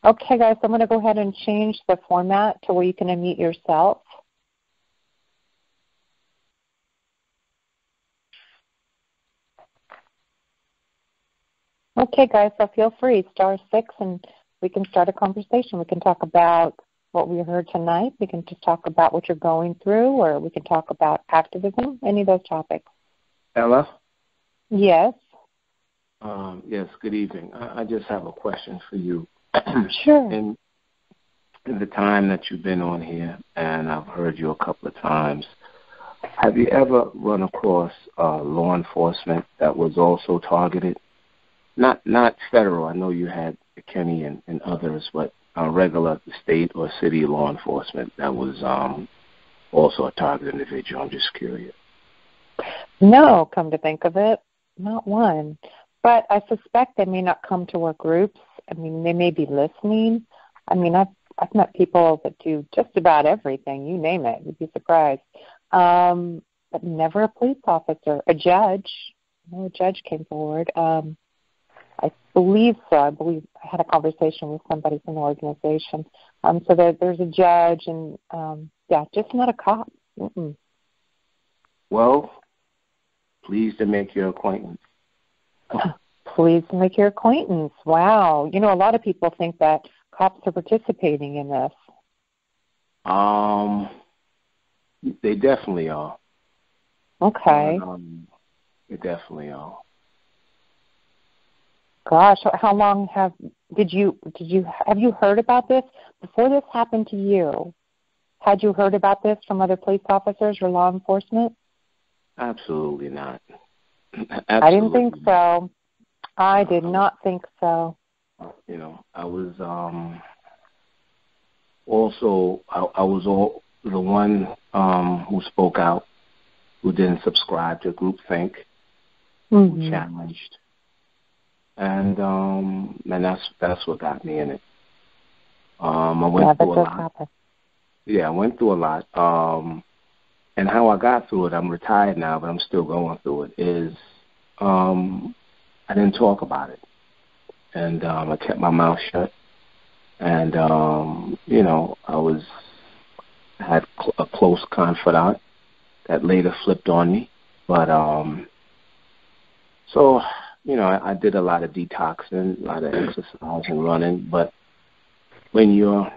Okay, guys, I'm going to go ahead and change the format to where you can unmute yourself. Okay, guys, so feel free, *6, and we can start a conversation. We can talk about what we heard tonight. We can just talk about what you're going through, or we can talk about activism, any of those topics. Ella? Yes? Yes, good evening. I just have a question for you. Sure. In the time that you've been on here, and I've heard you a couple of times, have you ever run across law enforcement that was also targeted? Not federal. I know you had Kenny and others, but regular state or city law enforcement that was also a targeted individual. I'm just curious. No, come to think of it, not one. But I suspect they may not come to our groups. I mean, they may be listening. I mean, I've met people that do just about everything. You name it. You'd be surprised. But never a police officer. A judge. No, a judge came forward. I believe so. I had a conversation with somebody from the organization. So there's a judge, and just not a cop. Mm-mm. Well, pleased to make your acquaintance. Pleased to make your acquaintance. Wow. You know, a lot of people think that cops are participating in this. They definitely are. Okay. They definitely are. Gosh, how long have you heard about this before this happened to you? Had you heard about this from other police officers or law enforcement? Absolutely not. Absolutely. I didn't think so. I did not think so. You know, I was also I was the one who spoke out, who didn't subscribe to groupthink, who challenged. And that's what got me in it. I went through a lot. Happen. Yeah, I went through a lot. And how I got through it, I'm retired now, but I'm still going through it, is I didn't talk about it. And I kept my mouth shut. And, you know, I had a close confidant that later flipped on me. But, so... You know, I did a lot of detoxing, a lot of exercise and running, but when you're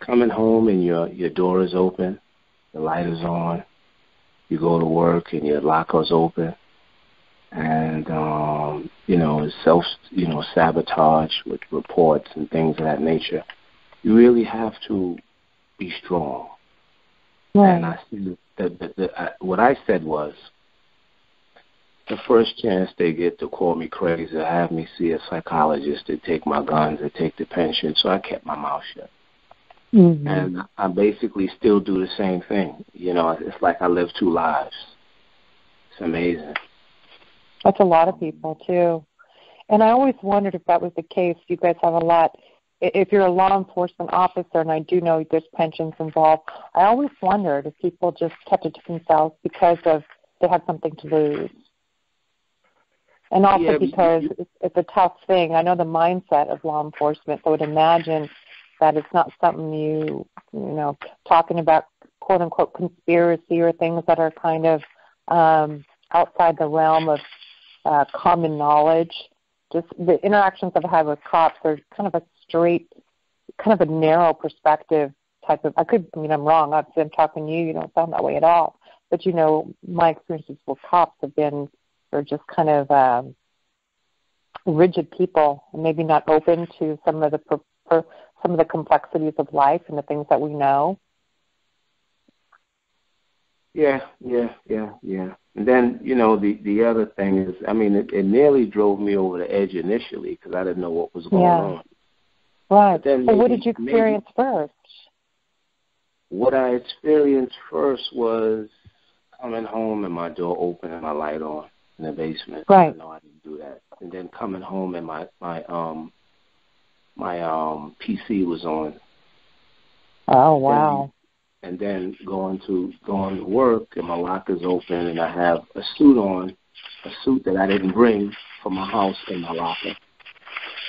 coming home and your door is open, the light is on, you go to work and your locker's open, and, you know, it's sabotage with reports and things of that nature, you really have to be strong. Right. And I see what I said was, the first chance they get to call me crazy or have me see a psychologist, they take my guns, they take the pension, so I kept my mouth shut. Mm-hmm. And I basically still do the same thing. You know, it's like I live two lives. It's amazing. That's a lot of people, too. And I always wondered if that was the case. You guys have a lot. If you're a law enforcement officer, and I do know there's pensions involved, I always wondered if people just kept it to themselves because they had something to lose. And also because it's a tough thing. I know the mindset of law enforcement, so I would imagine that it's not something you know, talking about quote-unquote conspiracy or things that are kind of outside the realm of common knowledge. Just the interactions I've had with cops are kind of a straight, kind of a narrow perspective type of, I'm wrong. I'm talking to you, you don't sound that way at all. But, you know, my experiences with cops are just kind of rigid people, and maybe not open to some of the complexities of life and the things that we know. Yeah. And then, you know, the other thing is, I mean, it nearly drove me over the edge initially because I didn't know what was going on. Right. So what did you experience first? What I experienced first was coming home and my door open and my light on in the basement. Right. No, I didn't do that. And then coming home and my PC was on. Oh, wow. And then going to work and my locker's open and I have a suit on, a suit that I didn't bring from my house in my locker.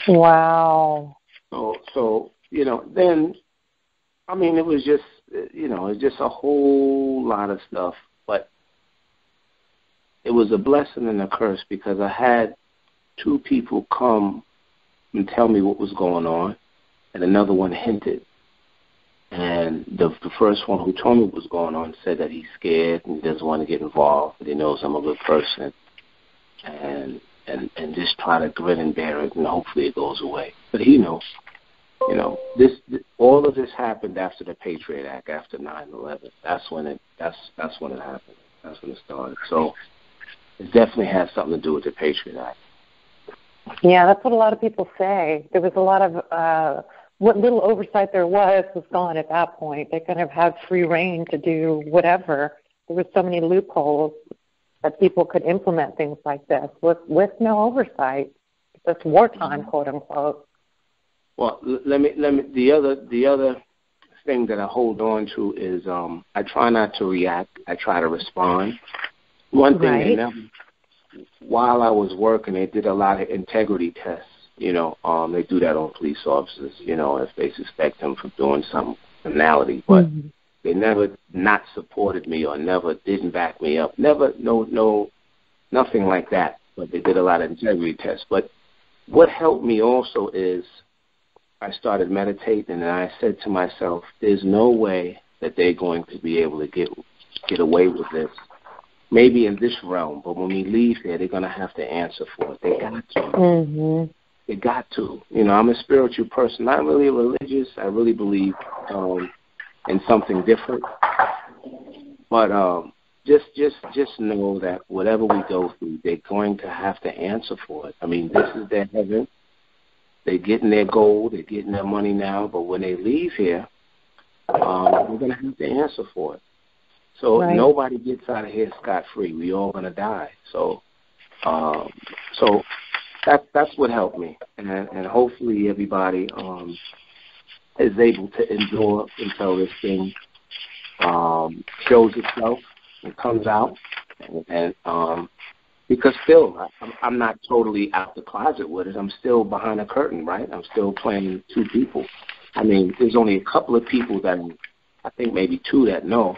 Wow. So then, I mean, it was just, it's just a whole lot of stuff. But it was a blessing and a curse because I had two people come and tell me what was going on, and another one hinted. And the first one who told me what was going on said that he's scared and doesn't want to get involved, but he knows I'm a good person, and just try to grin and bear it, and hopefully it goes away. But he knows, all of this happened after the Patriot Act, after 9/11. That's when it happened. That's when it started. So it definitely has something to do with the Patriot Act. Yeah, that's what a lot of people say. There was a lot of what little oversight there was gone at that point. They kind of had free reign to do whatever. There were so many loopholes that people could implement things like this with no oversight. It's wartime, quote unquote. Well, let me. The other thing that I hold on to is I try not to react. I try to respond. One thing, while I was working, they did a lot of integrity tests. They do that on police officers, if they suspect them for doing some criminality. But they never not supported me or never didn't back me up. Never, nothing like that. But they did a lot of integrity tests. But what helped me also is I started meditating, and I said to myself, there's no way that they're going to be able to get away with this. Maybe in this realm, but when we leave here, they're going to have to answer for it. They got to. They got to. I'm a spiritual person, not really religious. I really believe in something different. But just know that whatever we go through, they're going to have to answer for it. I mean, this is their heaven. They're getting their gold. They're getting their money now. But when they leave here, we're going to have to answer for it. So nobody gets out of here scot-free. We all going to die. So that's what helped me. And hopefully everybody is able to endure until this thing shows itself and comes out. And because still, I'm not totally out the closet with it. I'm still behind a curtain, right? I'm still playing two people. I mean, there's only a couple of people that, I think maybe two that know.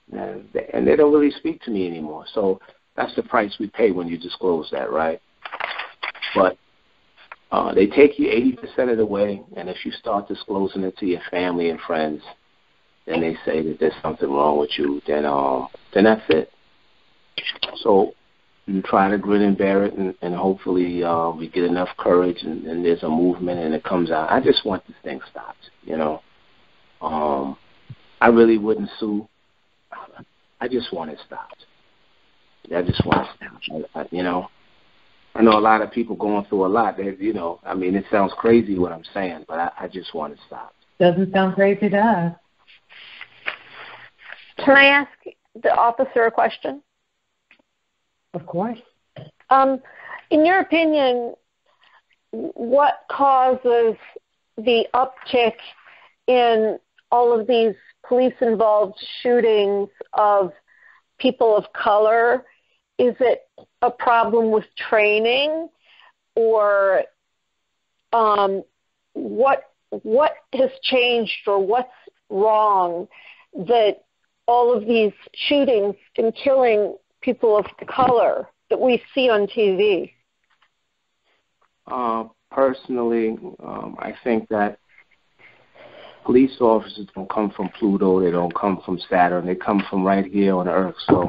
And they don't really speak to me anymore. So that's the price we pay when you disclose that, right? But they take you 80% of the way, and if you start disclosing it to your family and friends, then they say that there's something wrong with you, then that's it. So you try to grin and bear it, and hopefully we get enough courage, and there's a movement, and it comes out. I just want this thing stopped, I really wouldn't sue. I just want it stopped. I just want it stopped. I know a lot of people going through a lot. I mean, it sounds crazy what I'm saying, but I just want it stopped. Doesn't sound crazy to us. Can I ask the officer a question? Of course. In your opinion, what causes the uptick in all of these police-involved shootings of people of color? Is it a problem with training, or what has changed, or what's wrong that all of these shootings and killing people of color that we see on TV? Personally, I think that police officers don't come from Pluto. They don't come from Saturn. They come from right here on Earth. So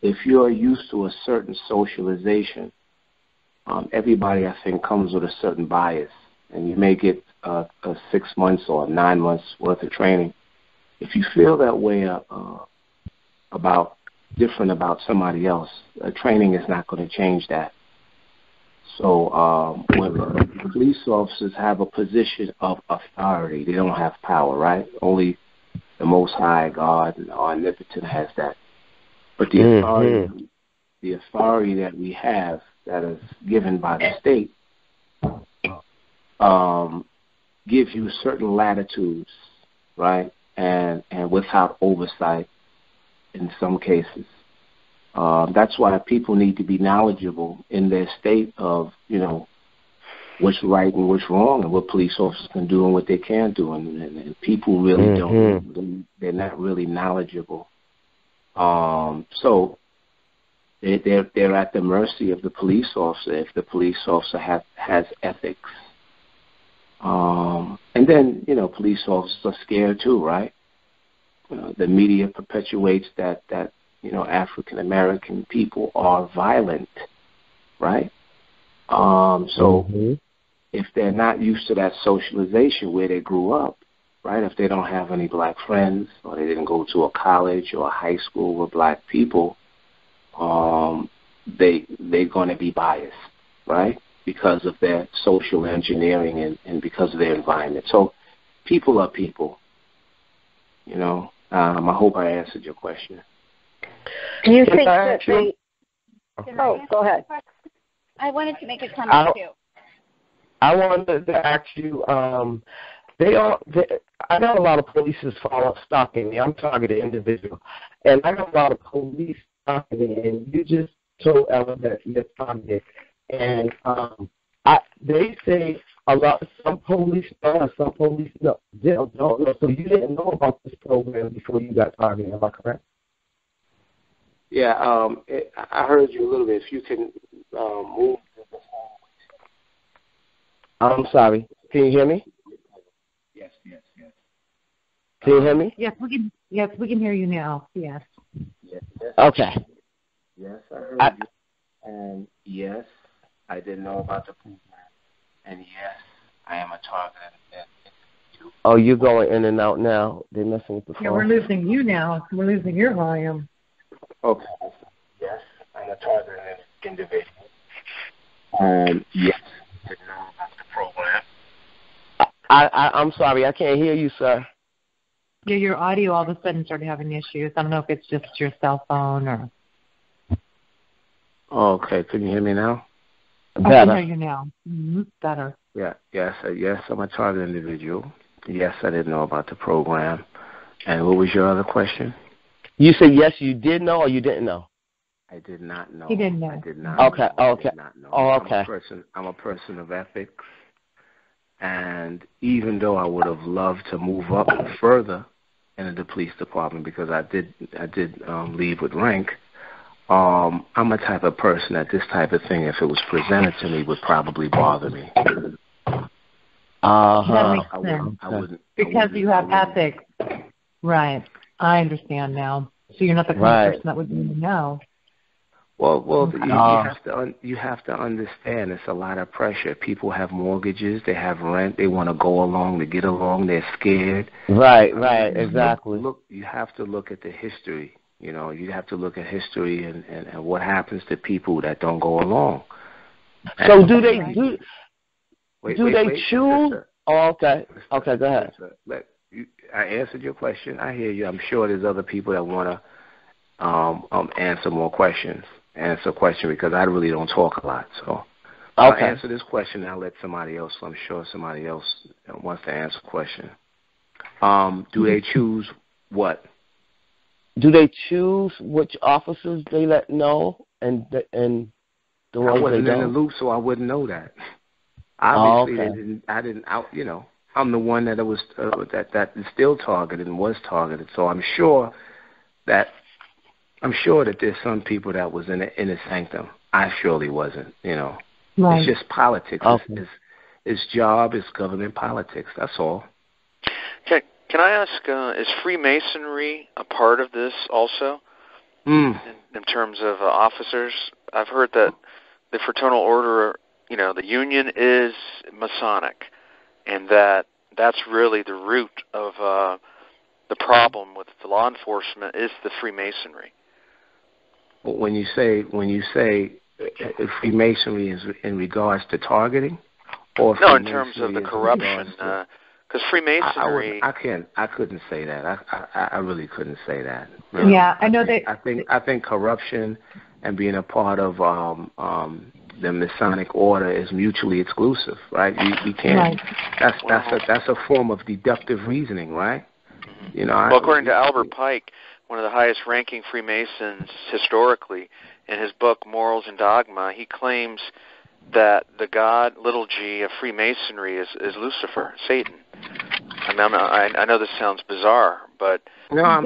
if you're used to a certain socialization, everybody, I think, comes with a certain bias. And you may get 6 months or 9 months worth of training. If you feel that way different about somebody else, training is not going to change that. So when police officers have a position of authority, they don't have power, right? Only the Most High God and Omnipotent has that. But the authority that we have, that is given by the state, gives you certain latitudes, right? And without oversight in some cases. That's why people need to be knowledgeable in their state of, what's right and what's wrong, and what police officers can do and what they can't do, and people really don't. They're not really knowledgeable. So they're at the mercy of the police officer if the police officer has ethics. And then, police officers are scared too, right? The media perpetuates that African American people are violent, right? So if they're not used to that socialization where they grew up, right? If they don't have any black friends, or they didn't go to a college or a high school with black people, they're going to be biased, right? Because of their social engineering and because of their environment. So people are people, I hope I answered your question. Do you think that they... Oh, go ahead. I wanted to make a comment, too. I wanted to ask you, I got a lot of police stalking me. I'm targeted individual. And I got a lot of police stalking me, and you just told Ella that you're targeted. And they say some police know, some police don't know. So you didn't know about this program before you got targeted, am I correct? Yeah, I heard you a little bit. If you can move. I'm sorry. Can you hear me? Yes. Can you hear me? Yes, we can. Yes, we can hear you now. Yes. Yes. Okay. Yes, I heard you. And yes, I didn't know about the program. And yes, I am a target. Oh, you're going in and out now. They're messing with the phone. Yeah, we're losing you now. We're losing your volume. Okay. Yes, I'm a target individual. Yes, I didn't know about the program. I'm sorry, I can't hear you, sir. Yeah, your audio all of a sudden started having issues. I don't know if it's just your cell phone or... Okay, can you hear me now? Better. I can hear you now. Better. Yeah, yes, I'm a target individual. Yes, I didn't know about the program. And what was your other question? You said yes, you did know, or you didn't know? I did not know. He didn't know. I did not. Okay. Know. I did not know. Oh, okay. I'm a person of ethics, and even though I would have loved to move up further in the police department because I did leave with rank, I'm a type of person that this type of thing, if it was presented to me, would probably bother me. That makes sense. Because you have ethics. Right. I understand now. So you're not the kind of person that would know. Well, you have to understand it's a lot of pressure. People have mortgages, they have rent, they want to go along to get along, they're scared. Right, exactly. Look, you have to look at the history. You have to look at history and what happens to people that don't go along. So do they choose? Sister. Oh, okay. Okay, go ahead. I answered your question. I hear you. I'm sure there's other people that want to answer question because I really don't talk a lot. So I'll answer this question and I'll let somebody else. I'm sure somebody else wants to answer a question. Do they choose what? Do they choose which officers they let know and the ones they don't? I wasn't in the loop, so I wouldn't know that. Obviously, I didn't. I'm the one that was that is still targeted and was targeted. So I'm sure that there's some people that was in the sanctum. I surely wasn't. Right. It's just politics. Okay. It's job. It's government politics. That's all. Okay. Can I ask, is Freemasonry a part of this also in terms of officers? I've heard that the Fraternal Order, the Union is Masonic, and that's really the root of the problem with the law enforcement is the Freemasonry. When you say Freemasonry is in regards to targeting, or no, in terms of the corruption. Because Freemasonry, I couldn't say that. I really couldn't say that. Really. Yeah, I know that. I think corruption and being a part of the Masonic order is mutually exclusive, right? We can't. Right. That's a form of deductive reasoning, right? According to Albert Pike, one of the highest-ranking Freemasons historically, in his book Morals and Dogma, he claims that the god, little g, of Freemasonry is Lucifer, Satan. I mean, I know this sounds bizarre, but no, I'm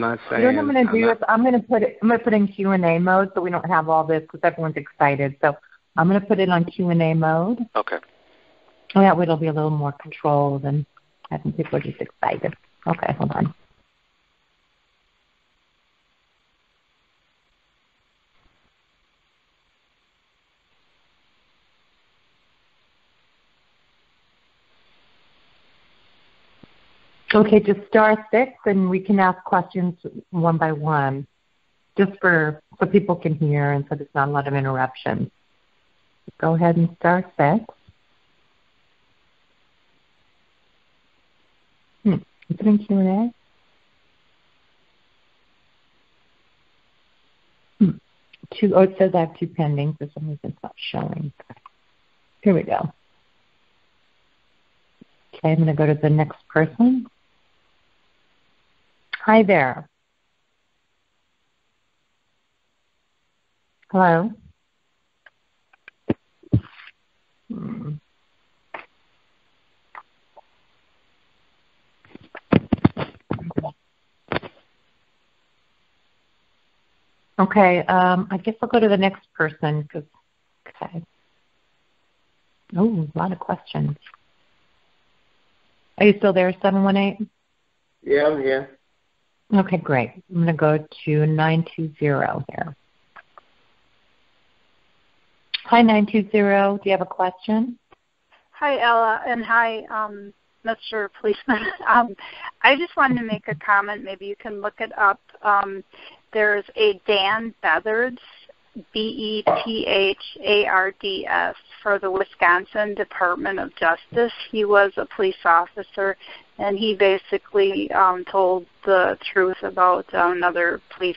not saying. You know what I'm going to do is I'm going to put it in Q&A mode so we don't have all this because everyone's excited. So I'm going to put it on Q&A mode. Okay. And that way it'll be a little more controlled and I think people are just excited. Okay, hold on. Okay, just *6, and we can ask questions one by one, just so people can hear and so there's not a lot of interruptions. Go ahead and *6. Is it in Q&A? It says I have 2 pending. For some reason it's not showing. Here we go. Okay, I'm going to go to the next person. Hi there. Hello? Okay, I guess I'll go to the next person. Okay. Oh, a lot of questions. Are you still there, 718? Yeah, I'm here. Okay, great. I'm going to go to 920 here. Hi, 920. Do you have a question? Hi, Ella, and hi, Mr. Policeman. I just wanted to make a comment. Maybe you can look it up. There's a Dan Bethards, Bethards, for the Wisconsin Department of Justice. He was a police officer, and he basically told the truth about another police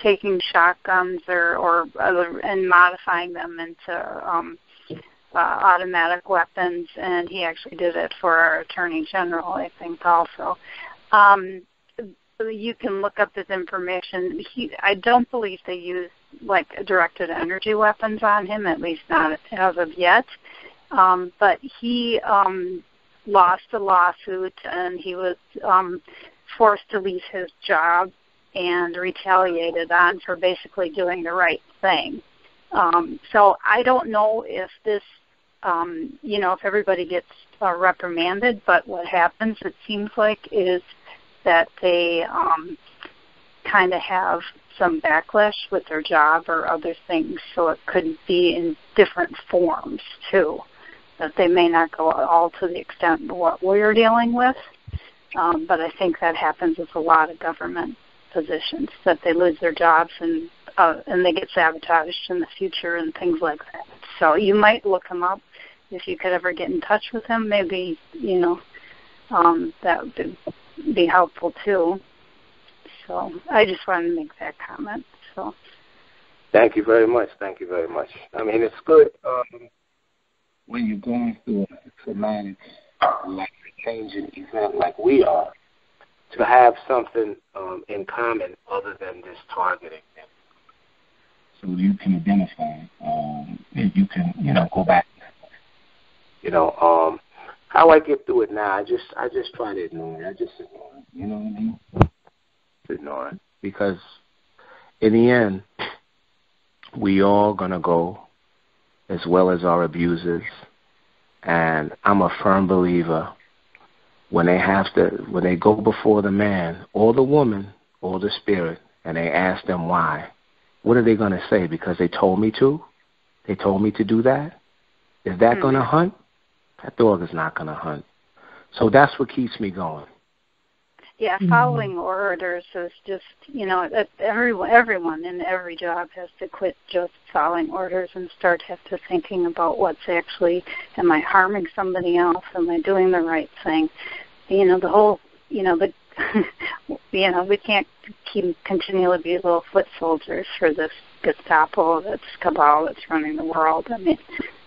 taking shotguns and modifying them into automatic weapons, and he actually did it for our Attorney General, I think, also. You can look up this information. I don't believe they use directed energy weapons on him, at least not as of yet. But he lost a lawsuit, and he was forced to leave his job and retaliated on for basically doing the right thing. So I don't know if this, if everybody gets reprimanded, but what happens, it seems like, is that they kind of have some backlash with their job or other things, so it could be in different forms too, that they may not go all to the extent of what we're dealing with, but I think that happens with a lot of government positions, that they lose their jobs and they get sabotaged in the future and things like that. So you might look him up if you could ever get in touch with him. Maybe, that would be helpful too. So I just wanted to make that comment. So thank you very much. Thank you very much. I mean, it's good when you're going through a traumatic, life-changing event like we are, to have something in common other than just targeting them. So you can identify, and you can, go back. How I get through it now, I just try to ignore it. I just ignore it. You know what I mean? Ignore it, because in the end, we all gonna go, as well as our abusers. And I'm a firm believer when they go before the man or the woman or the spirit, and they ask them why, what are they gonna say? Because they told me to. They told me to do that. Is that gonna hunt? That dog is not gonna hunt. So that's what keeps me going. Yeah, following orders is just, everyone in every job has to quit just following orders and start to thinking about what's actually, am I harming somebody else? Am I doing the right thing? The whole, we can't continually be little foot soldiers for this Gestapo, that's cabal that's running the world. I mean,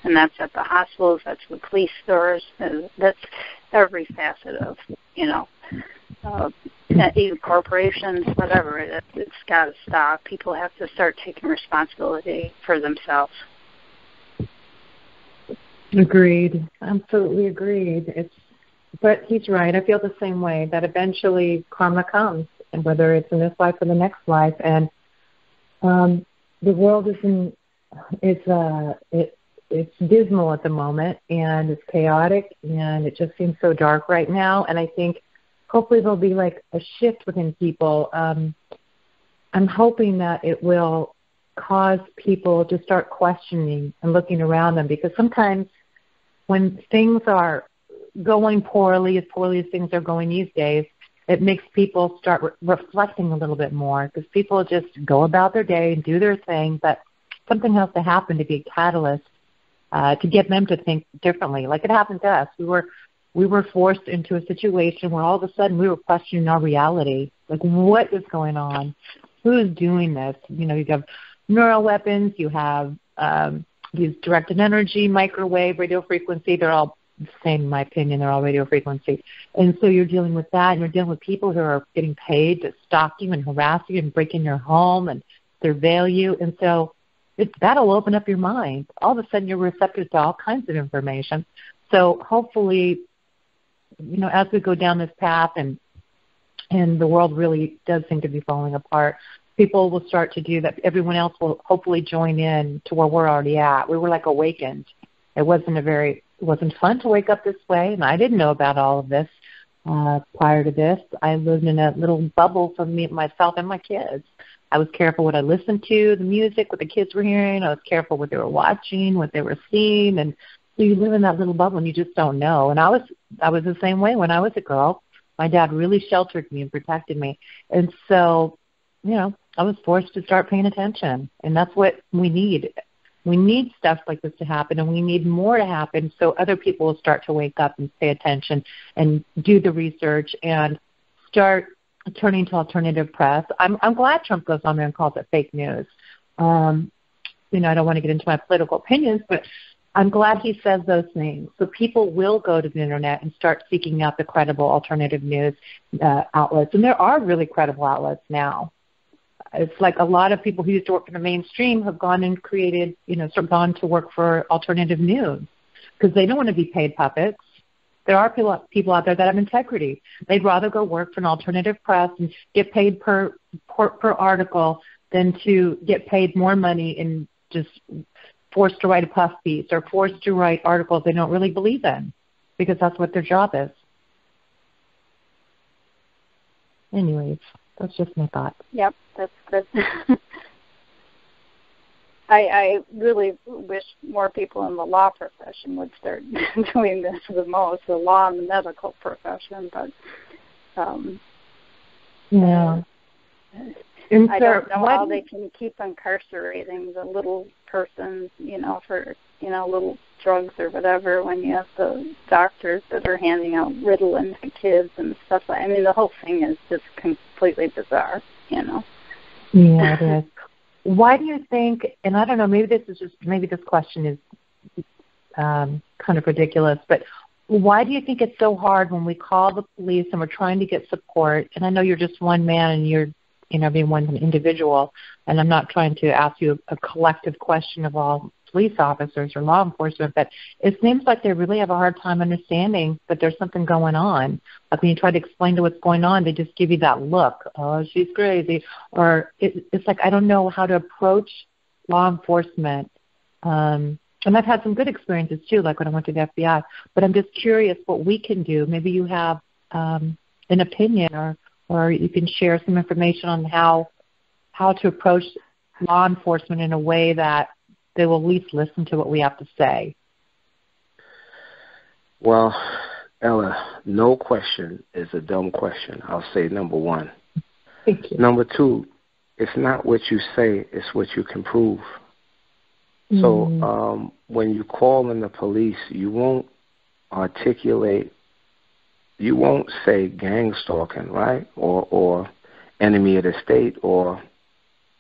and that's at the hospitals, that's the police stores, that's every facet of, even corporations, whatever. It's got to stop. People have to start taking responsibility for themselves. Agreed. Absolutely agreed. But he's right. I feel the same way, that eventually karma comes, and whether it's in this life or the next life. And the world it's dismal at the moment, and it's chaotic, and it just seems so dark right now. And I think hopefully there'll be like a shift within people. I'm hoping that it will cause people to start questioning and looking around them, because sometimes when things are going poorly as things are going these days, it makes people start reflecting a little bit more, because people just go about their day and do their thing, but something has to happen to be a catalyst to get them to think differently. Like it happened to us. We were forced into a situation where all of a sudden we were questioning our reality. Like, what is going on? Who is doing this? You know, you have neural weapons, you have these directed energy, microwave, radio frequency. They're all the same, in my opinion. They're all radio frequency. And so you're dealing with that, and you're dealing with people who are getting paid to stalk you and harass you and break in your home and surveil you. And so that'll open up your mind. All of a sudden you're receptive to all kinds of information. So hopefully, you know, as we go down this path and the world really does seem to be falling apart, people will start to do that. Everyone else will hopefully join in to where we're already at. We were like awakened. It wasn't fun to wake up this way, and I didn't know about all of this prior to this. I lived in a little bubble for myself and my kids. I was careful what I listened to, the music, what the kids were hearing. I was careful what they were watching, what they were seeing, and so you live in that little bubble and you just don't know. And I was the same way when I was a girl. My dad really sheltered me and protected me, and so, you know, I was forced to start paying attention, and that's what we need. We need stuff like this to happen, and we need more to happen so other people will start to wake up and pay attention and do the research and start turning to alternative press. I'm glad Trump goes on there and calls it fake news. You know, I don't want to get into my political opinions, but I'm glad he says those things. So people will go to the Internet and start seeking out the credible alternative news outlets. And there are really credible outlets now. It's like a lot of people who used to work for the mainstream have gone and created, you know, sort of gone to work for alternative news because they don't want to be paid puppets. There are people out there that have integrity. They'd rather go work for an alternative press and get paid per article than to get paid more money and just forced to write a puff piece or forced to write articles they don't really believe in because that's what their job is. Anyways, that's just my thought. Yep, that's good. I really wish more people in the law profession would start doing this the most, the law and the medical profession. But yeah, I don't know how they can keep incarcerating the little person, you know, for, you know, little drugs or whatever, when you have the doctors that are handing out Ritalin to kids and stuff. I mean, the whole thing is just completely bizarre, you know. Yeah, it is. Why do you think, and I don't know, maybe this question is kind of ridiculous, but why do you think it's so hard when we call the police and we're trying to get support? And I know you're just one man and you're, you know, being one individual, and I'm not trying to ask you a collective question of all police officers or law enforcement, but it seems like they really have a hard time understanding that there's something going on. Like when you try to explain to what's going on, they just give you that look, oh, she's crazy. Or it's like I don't know how to approach law enforcement. And I've had some good experiences, too, like when I went to the FBI. But I'm just curious what we can do. Maybe you have an opinion or you can share some information on how to approach law enforcement in a way that they will at least listen to what we have to say. Well, Ella, no question is a dumb question. I'll say number one. Thank you. Number two, it's not what you say, it's what you can prove. So when you call in the police, you won't articulate, you won't say gang stalking, right? Or enemy of the state, or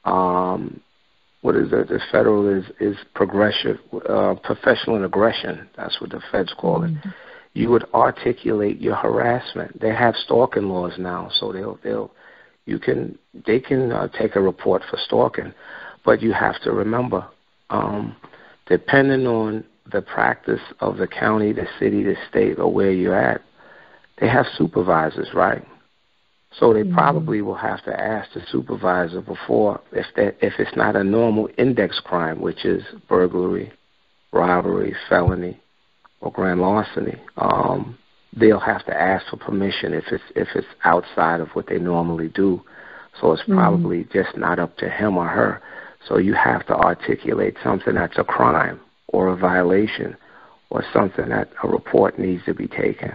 what is it? The federal is progressive, professional aggression. That's what the feds call it. you would articulate your harassment. They have stalking laws now, so they can take a report for stalking, but you have to remember, depending on the practice of the county, the city, the state, or where you're at, they have supervisors, right? So they probably will have to ask the supervisor before, if it's not a normal index crime, which is burglary, robbery, felony, or grand larceny. They'll have to ask for permission if it's outside of what they normally do. So it's probably just not up to him or her. So you have to articulate something that's a crime or a violation or something that a report needs to be taken,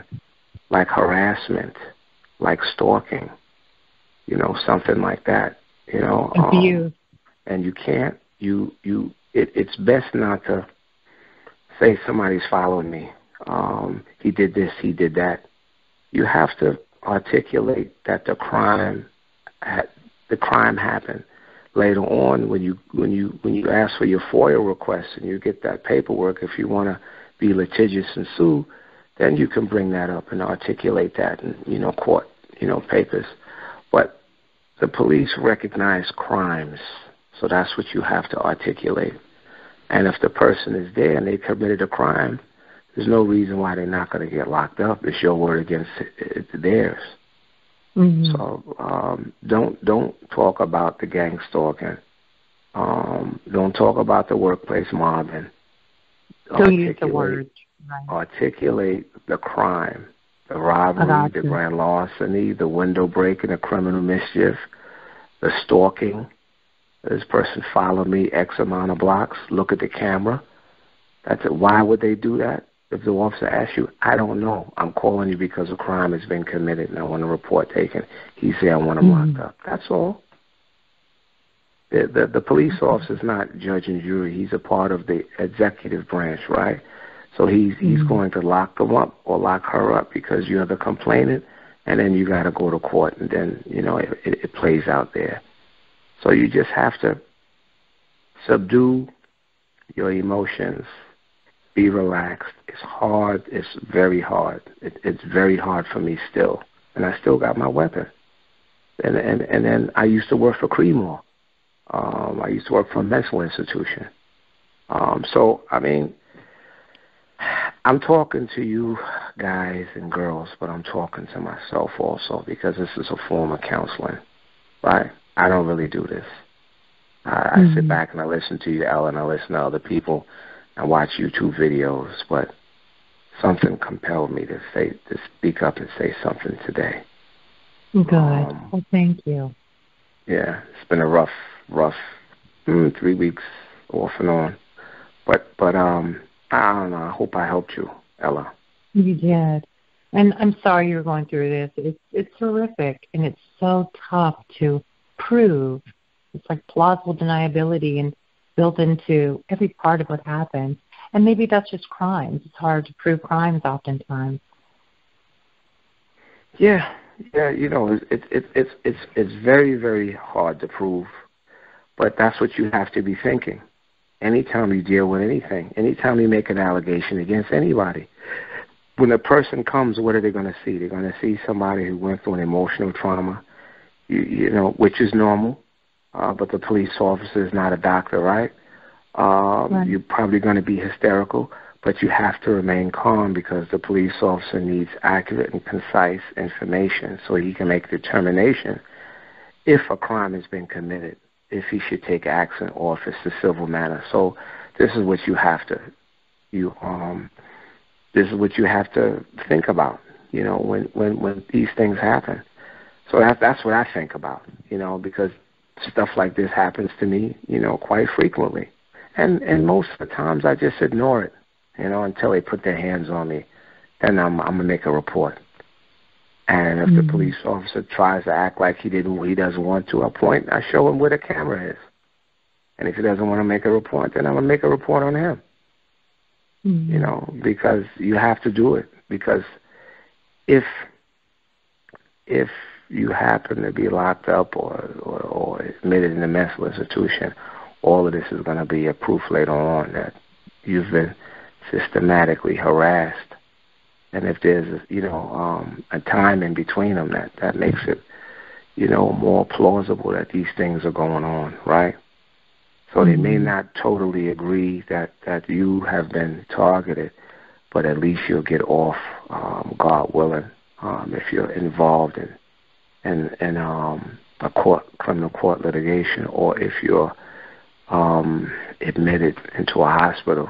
like harassment, like stalking, something like that, Abuse. And you can't, it's best not to say somebody's following me. He did this, he did that. You have to articulate that the crime happened. Later on, when you ask for your FOIA request and you get that paperwork, if you want to be litigious and sue, then you can bring that up and articulate that in court, papers. But the police recognize crimes, so that's what you have to articulate. And if the person is there and they committed a crime, there's no reason why they're not going to get locked up. It's your word against theirs. So don't talk about the gang stalking. Don't talk about the workplace mobbing. Don't use the word. Right. Articulate the crime, the robbery, the grand larceny, the window breaking, the criminal mischief, the stalking. This person followed me X amount of blocks. Look at the camera. That's it. Why would they do that? If the officer asks you, I don't know. I'm calling you because a crime has been committed and I want a report taken. He said, I want him locked up. That's all. The police officer is not judge and jury. He's a part of the executive branch, right? So he's going to lock them up or lock her up because you're the complainant, and then you got to go to court, and then, it plays out there. So you just have to subdue your emotions, be relaxed. It's hard. It's very hard. It's very hard for me still, and I still got my weapon. And then I used to work for Creemore. I used to work for a mental institution. So, I mean, I'm talking to you guys and girls, but I'm talking to myself also because this is a form of counseling, right? I don't really do this. I sit back and I listen to you, Ellen, I listen to other people, and watch YouTube videos, but something compelled me to speak up and say something today. Good. Well, thank you. Yeah, it's been a rough 3 weeks off and on, but I don't know. I hope I helped you, Ella. You did. And I'm sorry you're going through this. It's horrific, and it's so tough to prove. It's like plausible deniability and built into every part of what happens. And maybe that's just crimes. It's hard to prove crimes oftentimes. Yeah. It's very, very hard to prove, but that's what you have to be thinking. Anytime you deal with anything, anytime you make an allegation against anybody, when a person comes, what are they going to see? They're going to see somebody who went through an emotional trauma, which is normal, but the police officer is not a doctor, right? Right. You're probably going to be hysterical, but you have to remain calm because the police officer needs accurate and concise information so he can make a determination if a crime has been committed, if he should take action, or if it's a civil matter. So this is what you have to think about, when these things happen. So that's what I think about, because stuff like this happens to me, quite frequently. And most of the times I just ignore it, until they put their hands on me. Then I'm going to make a report. And if the police officer tries to act like he doesn't want to, I show him where the camera is. And if he doesn't want to make a report, then I'm going to make a report on him. Because you have to do it. Because if you happen to be locked up or admitted in a mental institution, all of this is going to be a proof later on that you've been systematically harassed and if there's, a time in between them, that makes it, more plausible that these things are going on, right? So they may not totally agree that you have been targeted, but at least you'll get off, God willing, if you're involved in a criminal court litigation, or if you're admitted into a hospital,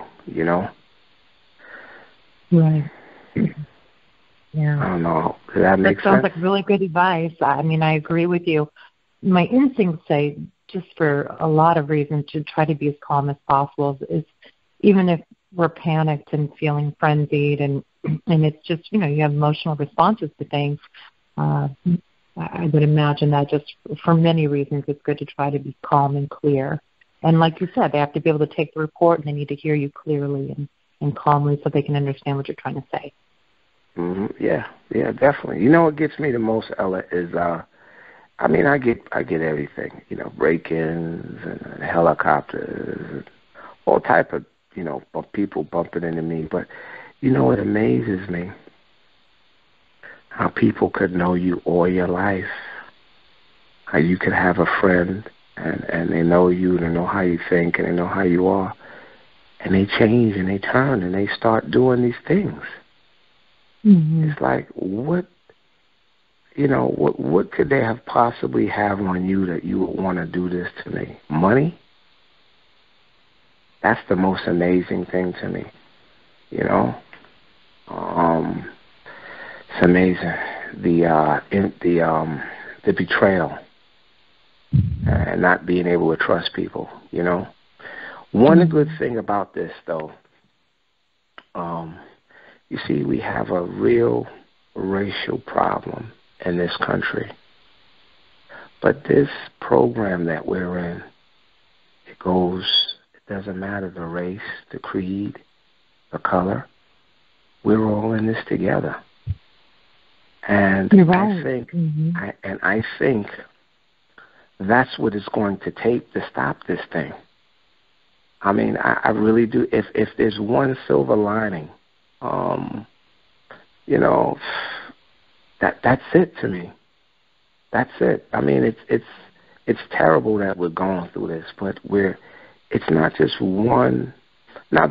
Right. Yeah. I don't know. Does that make sense? That sounds like really good advice. I mean, I agree with you. My instincts say, just for a lot of reasons, to try to be as calm as possible. Is even if we're panicked and feeling frenzied, and it's just, you have emotional responses to things. I would imagine that just for many reasons, it's good to try to be calm and clear. And like you said, they have to be able to take the report, and they need to hear you clearly and calmly so they can understand what you're trying to say. Mm-hmm. Yeah, definitely. What gets me the most, Ella, is I get everything. Break-ins and helicopters, and all type of people bumping into me. But it amazes me how people could know you all your life. How you could have a friend and they know you, they know how you think, and they know how you are, and they change and they turn and they start doing these things. Mm-hmm. It's like, what could they have possibly have on you that you would want to do this to me? Money? That's the most amazing thing to me. It's amazing. The betrayal and not being able to trust people. One good thing about this, though, you see, we have a real racial problem in this country. But this program that we're in, it doesn't matter the race, the creed, the color. We're all in this together. And you're right. I think that's what it's going to take to stop this thing. I mean, I really do. If there's one silver lining, that's it to me. That's it. I mean, it's terrible that we're going through this, but it's not just one. Now,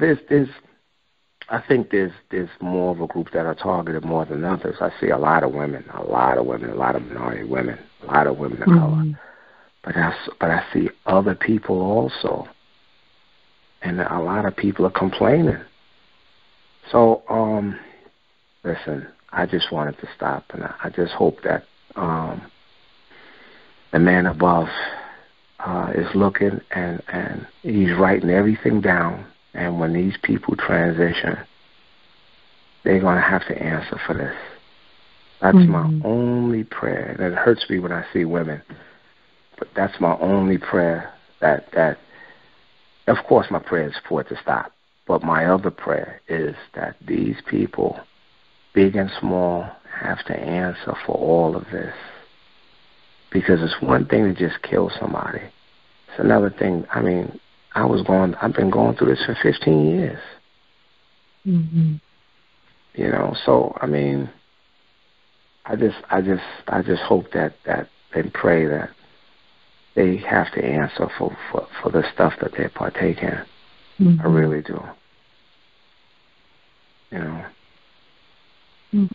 I think there's more of a group that are targeted more than others. I see a lot of women, a lot of minority women, a lot of women of color. But I see other people also, and a lot of people are complaining. So, listen, I just wanted to stop, and I just hope that the man above is looking, and he's writing everything down. And when these people transition, they're going to have to answer for this. That's my only prayer. And it hurts me when I see women, but that's my only prayer, that of course my prayer is for it to stop. But my other prayer is that these people, big and small, have to answer for all of this. Because it's one thing to just kill somebody. It's another thing. I mean, I've been going through this for 15 years. Mm-hmm. So I mean, I just hope that and pray that they have to answer for the stuff that they partake in. Mm-hmm. I really do.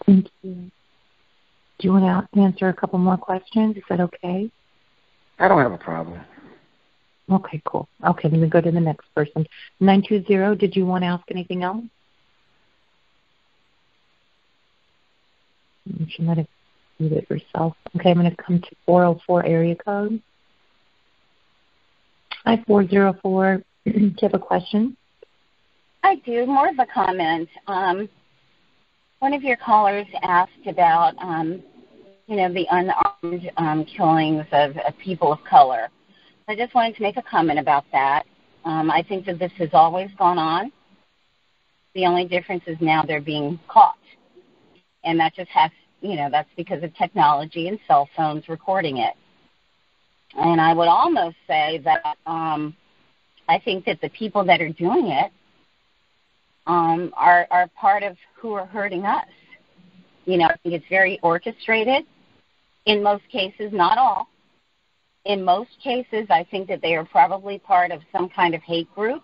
Thank you. Do you want to answer a couple more questions? Is that okay? I don't have a problem. Okay, cool. Okay, let me go to the next person. 920, did you want to ask anything else? She might have read it herself. Okay, I'm going to come to 404 area code. Hi, 404. Do you have a question? I do. More of a comment. One of your callers asked about, the unarmed killings of people of color. I just wanted to make a comment about that. I think that this has always gone on. The only difference is now they're being caught. And that just has, that's because of technology and cell phones recording it. And I would almost say that I think that the people that are doing it are part of who are hurting us. I think it's very orchestrated. In most cases, not all. In most cases, I think that they are probably part of some kind of hate group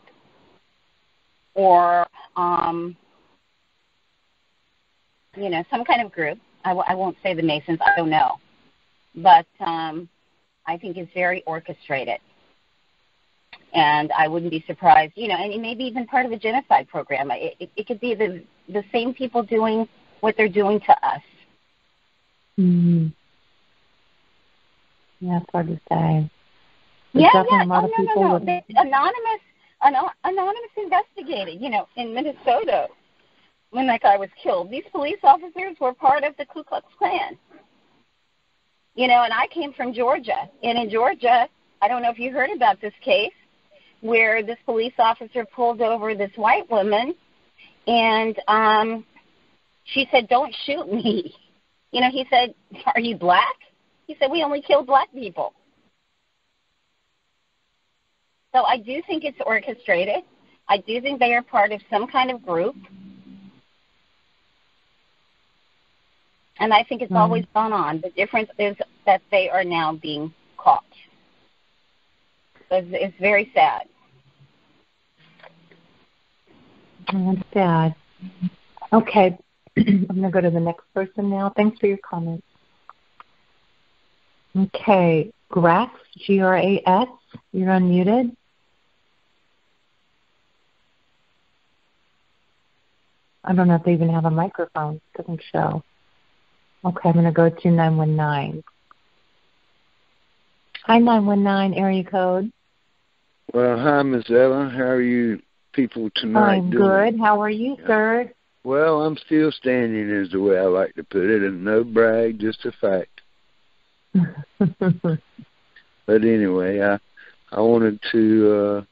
or, some kind of group. I won't say the Masons. I don't know. But I think it's very orchestrated. And I wouldn't be surprised, and maybe even part of a genocide program. It could be the same people doing what they're doing to us. Mm-hmm. Yeah, it's hard to say. There's no. Anonymous investigated, in Minnesota when that guy was killed. These police officers were part of the Ku Klux Klan. And I came from Georgia. And in Georgia, I don't know if you heard about this case, where this police officer pulled over this white woman, and she said, "Don't shoot me." He said, "Are you black?" He said, "We only kill black people." So I do think it's orchestrated. I do think they are part of some kind of group. And I think it's always gone on. The difference is that they are now being caught. So it's very sad. That's sad. Okay. I'm going to go to the next person now. Thanks for your comments. Okay. Grass, G-R-A-S, you're unmuted. I don't know if they even have a microphone. It doesn't show. Okay, I'm going to go to 919. Hi, 919, area code. Well, hi, Miss Ella. How are you people tonight I'm doing? Good. How are you, sir? Well, I'm still standing is the way I like to put it, and no brag, just a fact. But anyway, I wanted to,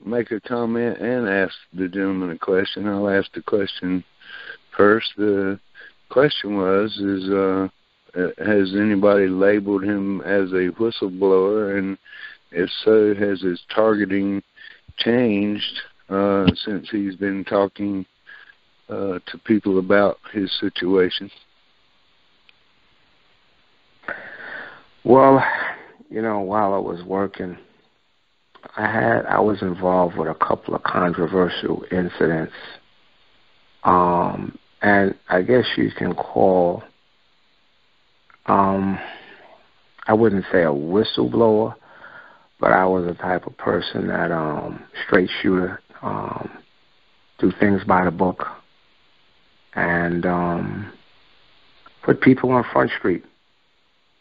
make a comment and ask the gentleman a question. I'll ask the question first. The question was, has anybody labeled him as a whistleblower, and if so, has his targeting changed since he's been talking to people about his situation? Well, while I was working, I was involved with a couple of controversial incidents, and I guess you can call, I wouldn't say a whistleblower, but I was the type of person that straight shooter, do things by the book, and put people on Front Street.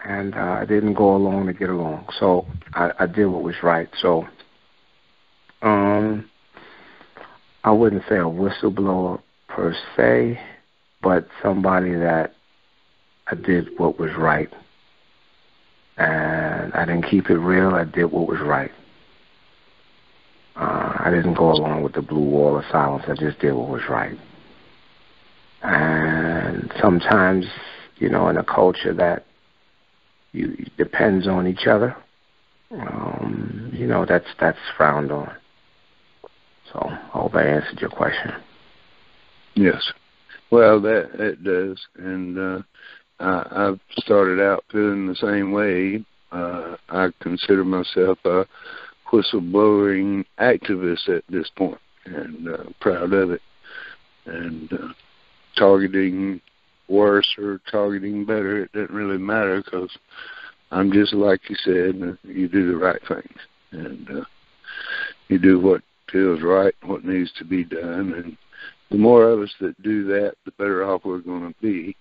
And I didn't go along to get along. So I did what was right. So I wouldn't say a whistleblower per se, but somebody that I did what was right. And I didn't keep it real. I did what was right. I didn't go along with the blue wall of silence. I just did what was right. And sometimes, in a culture that depends on each other, that's frowned on. So I hope I answered your question. Yes. Well, that does. And I've started out feeling the same way. I consider myself a whistleblowing activist at this point, and proud of it. And targeting worse or targeting better, it doesn't really matter, because I'm just like you said, you do the right things, and you do what feels right, what needs to be done, and the more of us that do that, the better off we're going to be.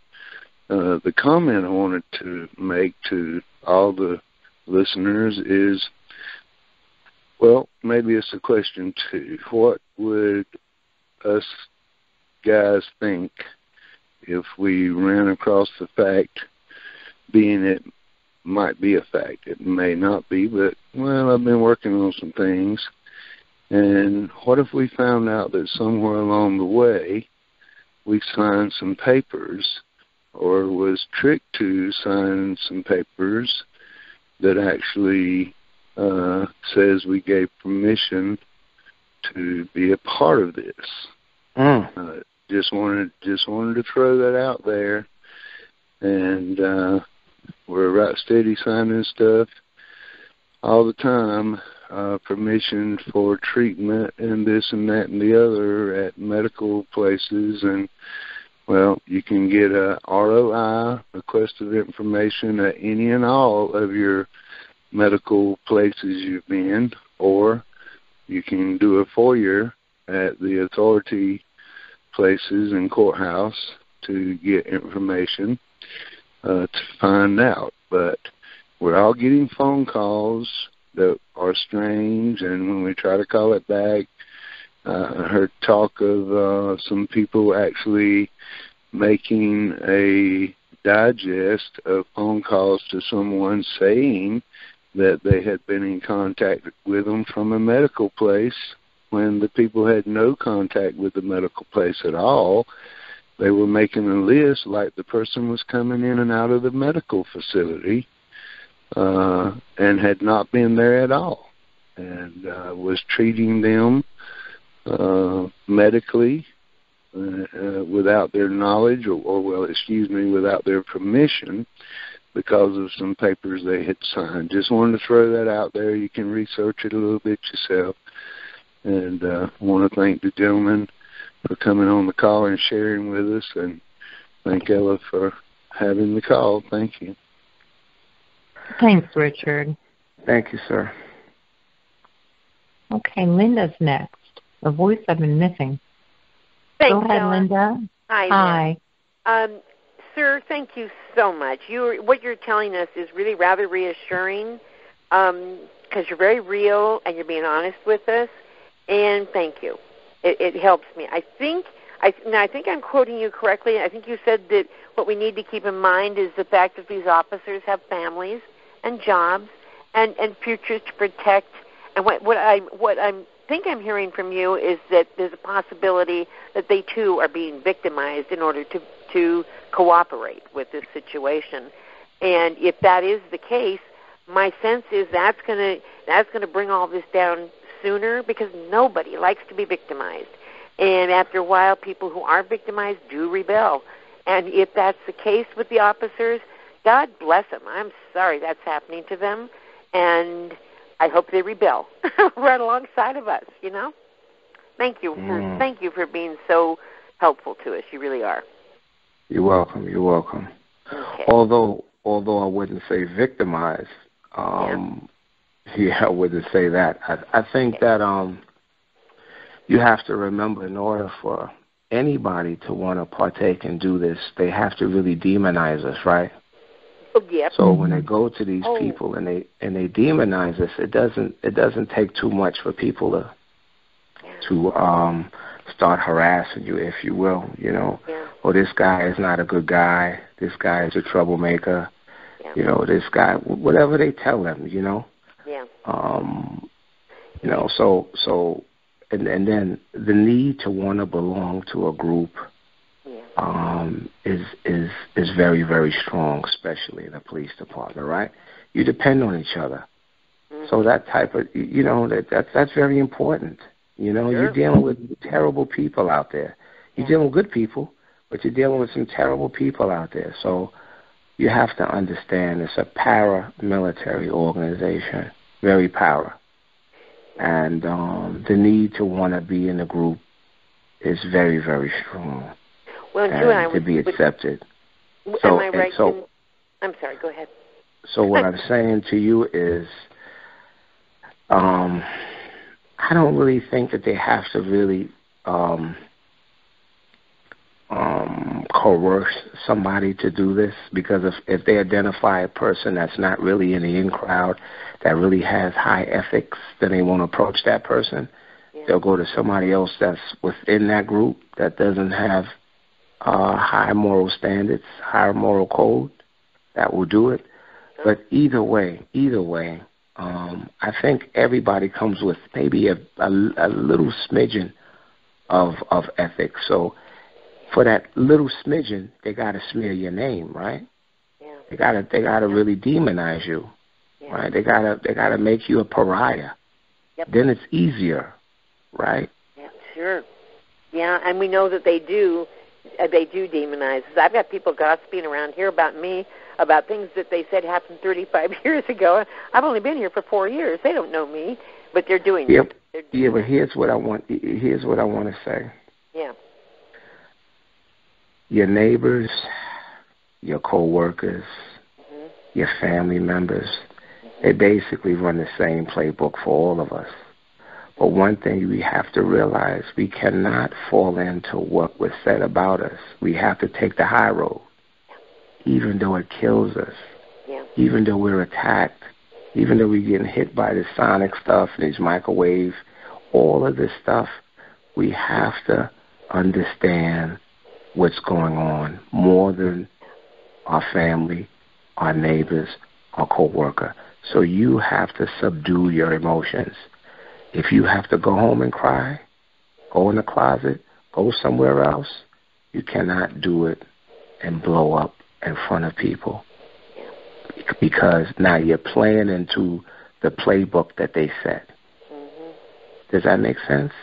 The comment I wanted to make to all the listeners is, well, maybe it's a question too. What would us guys think if we ran across the fact, being it might be a fact, it may not be, but, well, I've been working on some things, and what if we found out that somewhere along the way we signed some papers, or was tricked to sign some papers that actually says we gave permission to be a part of this? just wanted to throw that out there. And we're right steady signing stuff all the time, permission for treatment and this and that and the other at medical places. And, well, you can get a ROI, request of information, at any and all of your medical places you've been, or you can do a FOIA at the authority places and courthouse to get information to find out. But we're all getting phone calls that are strange, and when we try to call it back, I heard talk of some people actually making a digest of phone calls to someone saying that they had been in contact with them from a medical place when the people had no contact with the medical place at all. They were making a list like the person was coming in and out of the medical facility and had not been there at all, and was treating them medically without their knowledge without their permission, because of some papers they had signed. Just wanted to throw that out there. You can research it a little bit yourself. And I want to thank the gentleman for coming on the call and sharing with us, and thank Ella for having the call. Thank you. Thanks, Richard. Thank you, sir. Okay, Linda's next. A voice I've been missing. Thanks, Go ahead, Ella. Linda. Hi. Sir, thank you so much. What you're telling us is really rather reassuring, because you're very real and you're being honest with us, and thank you. It helps me. I think I'm quoting you correctly. I think you said that what we need to keep in mind is the fact that these officers have families and jobs and futures to protect. And what I think I'm hearing from you is that there's a possibility that they too are being victimized in order to cooperate with this situation. And if that is the case, my sense is that's going to bring all this down sooner, because nobody likes to be victimized. And after a while, people who are victimized do rebel. And if that's the case with the officers, God bless them. I'm sorry that's happening to them, and I hope they rebel right alongside of us, you know? Thank you. Thank you for being so helpful to us. You really are. You're welcome. You're welcome. Okay. Although I wouldn't say victimized, I wouldn't say that. I think that you have to remember, in order for anybody to want to partake and do this, they have to really demonize us, right? Oh, yep. So when they go to these people and they demonize us, it doesn't take too much for people to start harassing you, if you will, you know. Yeah. Or this guy is not a good guy. This guy is a troublemaker. Yeah. You know, this guy, whatever they tell them, you know. Yeah. You know, so and then the need to want to belong to a group is very, very strong, especially in the police department, right? You depend on each other. Mm-hmm. So that type of, you know, that's very important. You know, You're dealing with terrible people out there. You're dealing with good people, but you're dealing with some terrible people out there. So you have to understand it's a paramilitary organization, very para. And the need to want to be in a group is very, very strong. Well, and to be accepted. Am I right? I'm sorry, go ahead. So what I'm saying to you is, I don't really think that they have to really coerce somebody to do this, because if they identify a person that's not really in the in crowd, that really has high ethics, then they won't approach that person. Yeah. They'll go to somebody else that's within that group that doesn't have high moral standards, higher moral code, that will do it. But either way, I think everybody comes with maybe a little smidgen of ethics. So for that little smidgen, they got to smear your name, right? Yeah. They gotta really demonize you, right? They gotta make you a pariah. Yep. Then it's easier, right? Yeah, sure. Yeah, and we know that they do demonize us. I've got people gossiping around here about me, about things that they said happened 35 years ago. I've only been here for 4 years. They don't know me, but they're doing it. Yeah, but here's what I want to say. Yeah. Your neighbors, your co-workers, your family members, they basically run the same playbook for all of us. But one thing we have to realize, we cannot fall into what was said about us. We have to take the high road, even though it kills us, even though we're attacked, even though we're getting hit by this sonic stuff, these microwave, all of this stuff. We have to understand what's going on more than our family, our neighbors, our co-worker. So you have to subdue your emotions. If you have to go home and cry, go in the closet, go somewhere else, you cannot do it and blow up in front of people, because now you're playing into the playbook that they set. Does that make sense?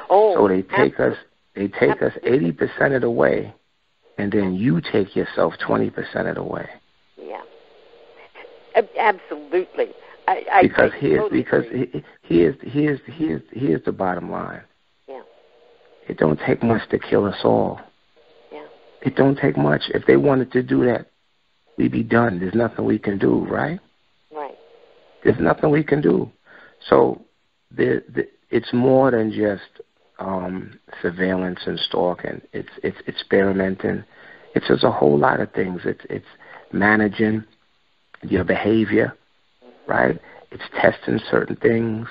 Oh, so they take us 80% of the way, and then you take yourself 20% of the way. Yeah, absolutely. Here's the bottom line. Yeah. It don't take much to kill us all. Yeah. It don't take much. If they wanted to do that, we'd be done. There's nothing we can do, right? Right. There's nothing we can do. So it's more than just surveillance and stalking. It's experimenting. It's just a whole lot of things. It's managing your behavior, right? It's testing certain things.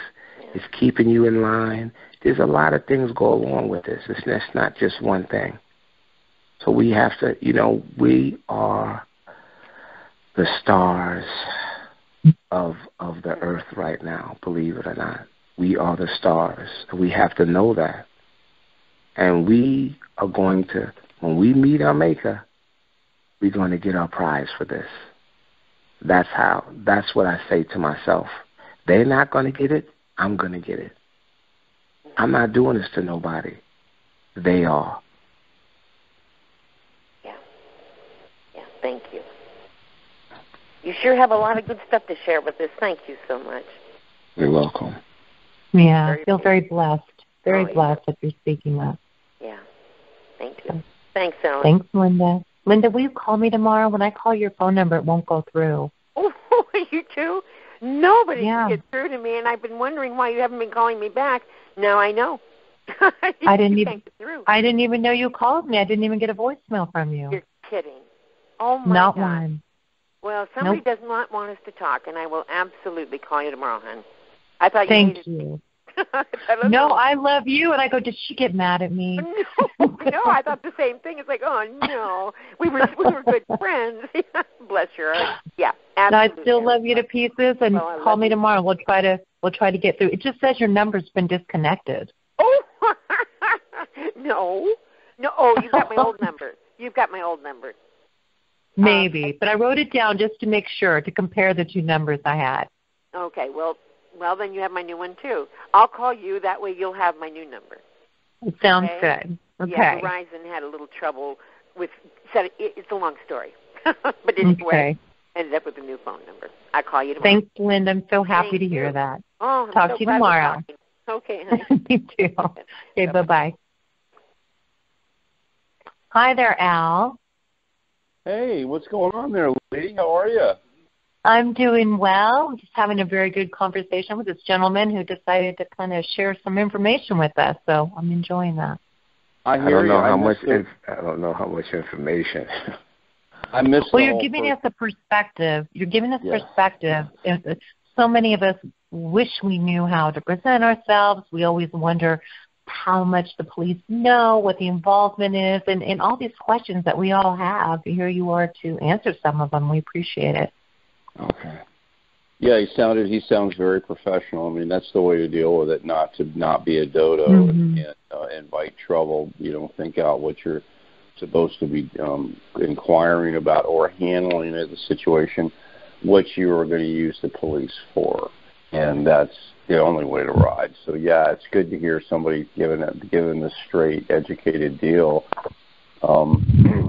It's keeping you in line. There's a lot of things go along with this. It's not just one thing. So we have to, we are the stars of the earth right now, believe it or not. We are the stars. We have to know that. And we are going to, when we meet our maker, we're going to get our prize for this. That's what I say to myself. They're not going to get it. I'm going to get it. I'm not doing this to nobody. They are. Yeah. Yeah, thank you. You sure have a lot of good stuff to share with us. Thank you so much. You're welcome. Yeah, I feel very blessed. Very blessed that you're speaking that. Yeah. Thank you. Thanks, Ellen. Thanks, Linda. Linda, will you call me tomorrow? When I call your phone number, it won't go through. Oh, you too? Nobody can get through to me, and I've been wondering why you haven't been calling me back. Now I know. I didn't even know you called me. I didn't even get a voicemail from you. You're kidding. Oh, my Not God. one. Well, somebody does not want us to talk, and I will absolutely call you tomorrow, hon. I thought Thank you. No, I love you, and I go, did she get mad at me? No, I thought the same thing. It's like, oh no, we were good friends. Bless your heart. Yeah, absolutely. No, I still love you to pieces, and call me tomorrow. We'll try to get through. It just says your number's been disconnected. Oh, no. Oh, you've got my old number. Maybe, but I wrote it down just to make sure, to compare the two numbers I had. Okay, well, then you have my new one, too. I'll call you. That way you'll have my new number. It sounds good. Okay. Yeah, Verizon had a little trouble with – it's a long story. But anyway, ended up with a new phone number. I'll call you tomorrow. Thanks, Linda. I'm so happy to hear that. Oh, Talk to you tomorrow. Okay, honey. Me too. Okay, bye-bye. Hi there, Al. Hey, what's going on there, lady? How are you? I'm doing well. I'm just having a very good conversation with this gentleman who decided to kind of share some information with us, so I'm enjoying that. I don't know how much information. I missed. Well, you're giving us a perspective. You're giving us perspective. So many of us wish we knew how to present ourselves. We always wonder how much the police know, what the involvement is, and all these questions that we all have. Here you are to answer some of them. We appreciate it. Okay. Yeah, he sounds very professional. I mean, that's the way to deal with it, not be a dodo and invite trouble. You don't think out what you're supposed to be inquiring about or handling the situation, what you are going to use the police for. And that's the only way to ride. So yeah, it's good to hear somebody giving the straight, educated deal.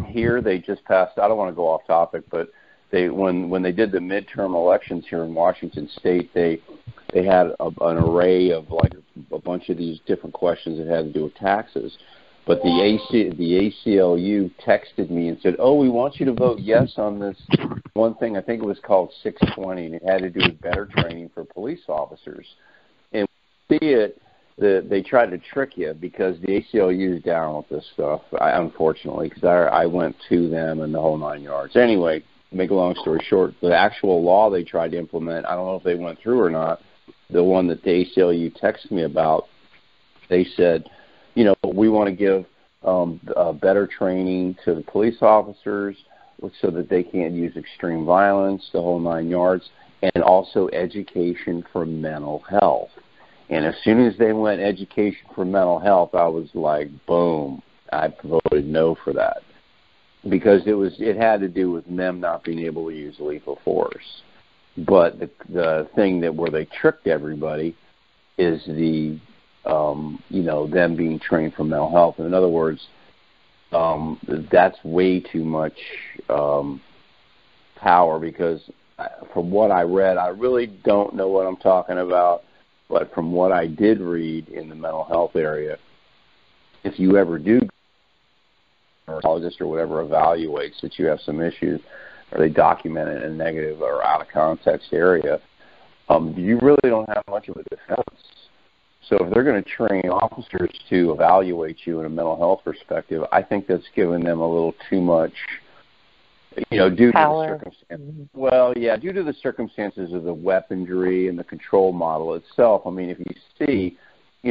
Here they just passed. I don't want to go off topic, but when they did the midterm elections here in Washington State, they had an array of like a bunch of these different questions that had to do with taxes. But the ACLU texted me and said, "Oh, we want you to vote yes on this one thing." I think it was called 620, and it had to do with better training for police officers. And we see it. They tried to trick you because the ACLU is down with this stuff, unfortunately, because I went to them and the whole 9 yards. Anyway, make a long story short, the actual law they tried to implement, I don't know if they went through or not, the one that the ACLU texted me about, they said, we want to give better training to the police officers so that they can't use extreme violence, the whole 9 yards, and also education for mental health. And as soon as they went education for mental health, I was like, boom, I voted no for that. Because it had to do with them not being able to use lethal force. But the thing where they tricked everybody is them being trained for mental health. In other words, that's way too much power, because from what I read, I really don't know what I'm talking about, but from what I did read in the mental health area, if you ever do, or a psychologist or whatever evaluates that you have some issues, or they document it in a negative or out of context area, you really don't have much of a defense. So if they're going to train officers to evaluate you in a mental health perspective, I think that's giving them a little too much, due power. To the circumstances. Well, yeah, due to the circumstances of the weaponry and the control model itself. I mean, if you see,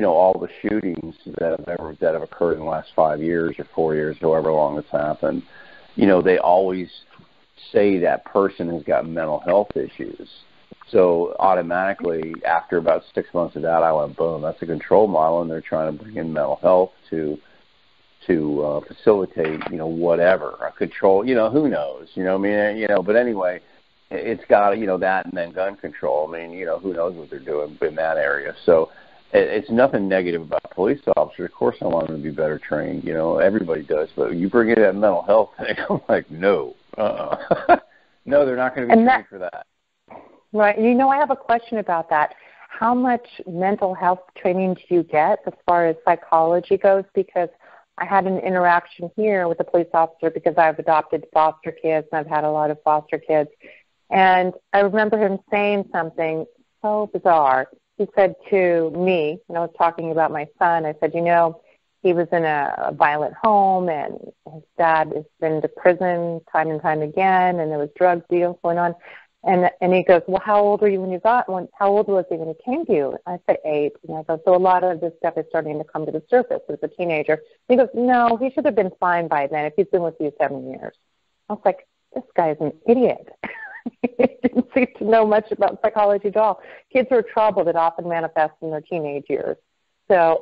all the shootings that have occurred in the last 5 years or 4 years, however long it's happened, they always say that person has got mental health issues. So automatically, after about 6 months of that, I went, boom, that's a control model, and they're trying to bring in mental health to facilitate, whatever, a control, who knows, but anyway, it's got, that and then gun control. I mean, who knows what they're doing in that area. So it's nothing negative about police officers. Of course I want them to be better trained, everybody does, but you bring in that mental health thing, I'm like, no, no, they're not going to be trained for that. Right. I have a question about that. How much mental health training do you get as far as psychology goes? Because I had an interaction here with a police officer because I've adopted foster kids and I've had a lot of foster kids. And I remember him saying something so bizarre. He said to me, and I was talking about my son, I said, he was in a violent home and his dad has been to prison time and time again, and there was drug deals going on. And he goes, well, how old were you how old was he when he came to you? I said 8. And I go, so a lot of this stuff is starting to come to the surface as a teenager. He goes, no, he should have been fine by then if he's been with you 7 years. I was like, this guy is an idiot. He didn't seem to know much about psychology at all. Kids are trouble that often manifest in their teenage years. So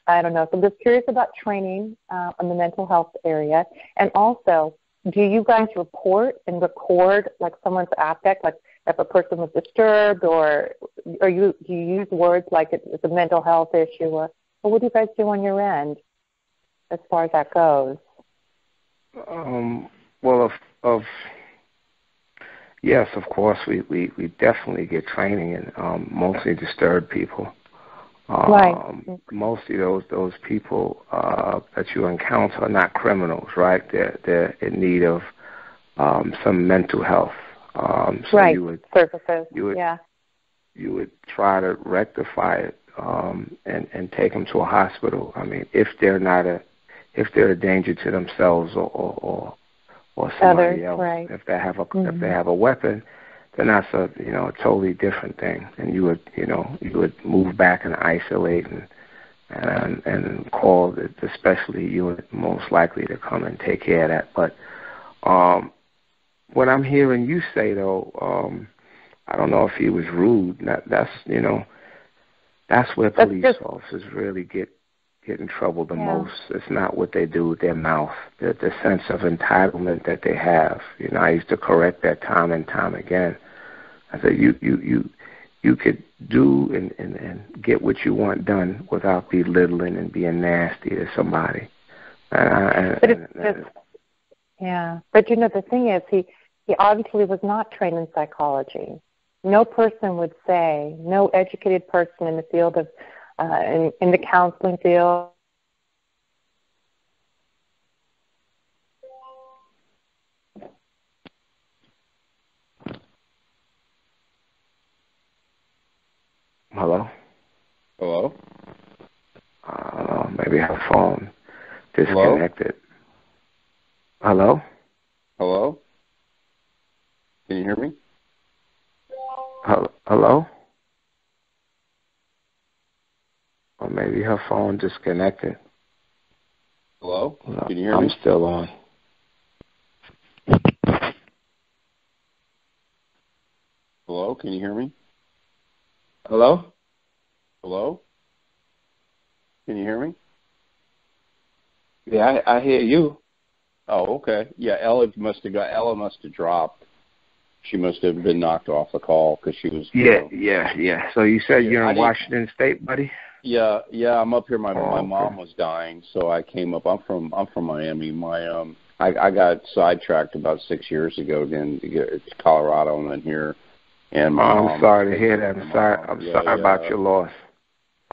I don't know. So I'm just curious about training in the mental health area. And also, do you guys report and record like someone's affect, like if a person was disturbed, or do you use words like it's a mental health issue, or what do you guys do on your end as far as that goes? Well, yes, of course, we definitely get training in mostly disturbed people. Right. Mostly those people that you encounter are not criminals, right? They're in need of some mental health. So right. Services. You would try to rectify it and take them to a hospital. I mean, if they're a danger to themselves or somebody else, right. If they have a weapon, then that's a totally different thing. And you would move back and isolate and call the specialty unit most likely to come and take care of that. But what I'm hearing you say though, I don't know if he was rude. That's where police officers really get in trouble the most. It's not what they do with their mouth, the sense of entitlement that they have. I used to correct that time and time again. I said, you you could do and get what you want done without belittling and being nasty to somebody. Yeah, but the thing is, he obviously was not trained in psychology. No person would say, no educated person in the field of, in the counseling field. Hello? Hello? Maybe her phone disconnected. Hello? Hello? Can you hear me? Hello? Or maybe her phone disconnected. Hello? Can you hear me? I'm still on. Hello? Can you hear me? Hello? Hello? Can you hear me? Yeah, I hear you. Oh, okay. Yeah, Ella must have dropped. She must have been knocked off the call because she was. Yeah. So you said you're in Washington State, buddy? Yeah. I'm up here. My mom was dying, so I came up. I'm from Miami. I got sidetracked about 6 years ago. Then to get to Colorado and then here. And I'm sorry to hear that. I'm sorry about your loss.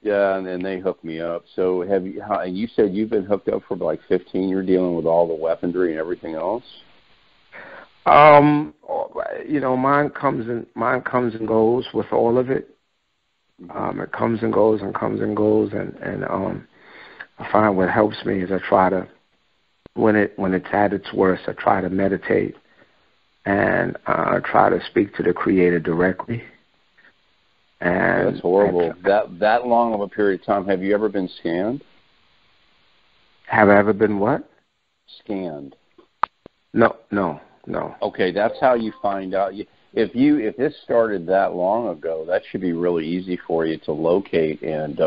Yeah, and then they hooked me up. So and you said you've been hooked up for like 15. You're dealing with all the weaponry and everything else. Mine comes and goes with all of it. It comes and goes, and I find what helps me is I try to, when it's at its worst, I try to meditate, and I try to speak to the Creator directly. And that's horrible. That long of a period of time. Have you ever been scanned? Have I ever been what? Scanned. No. Okay, that's how you find out. If this started that long ago, that should be really easy for you to locate, and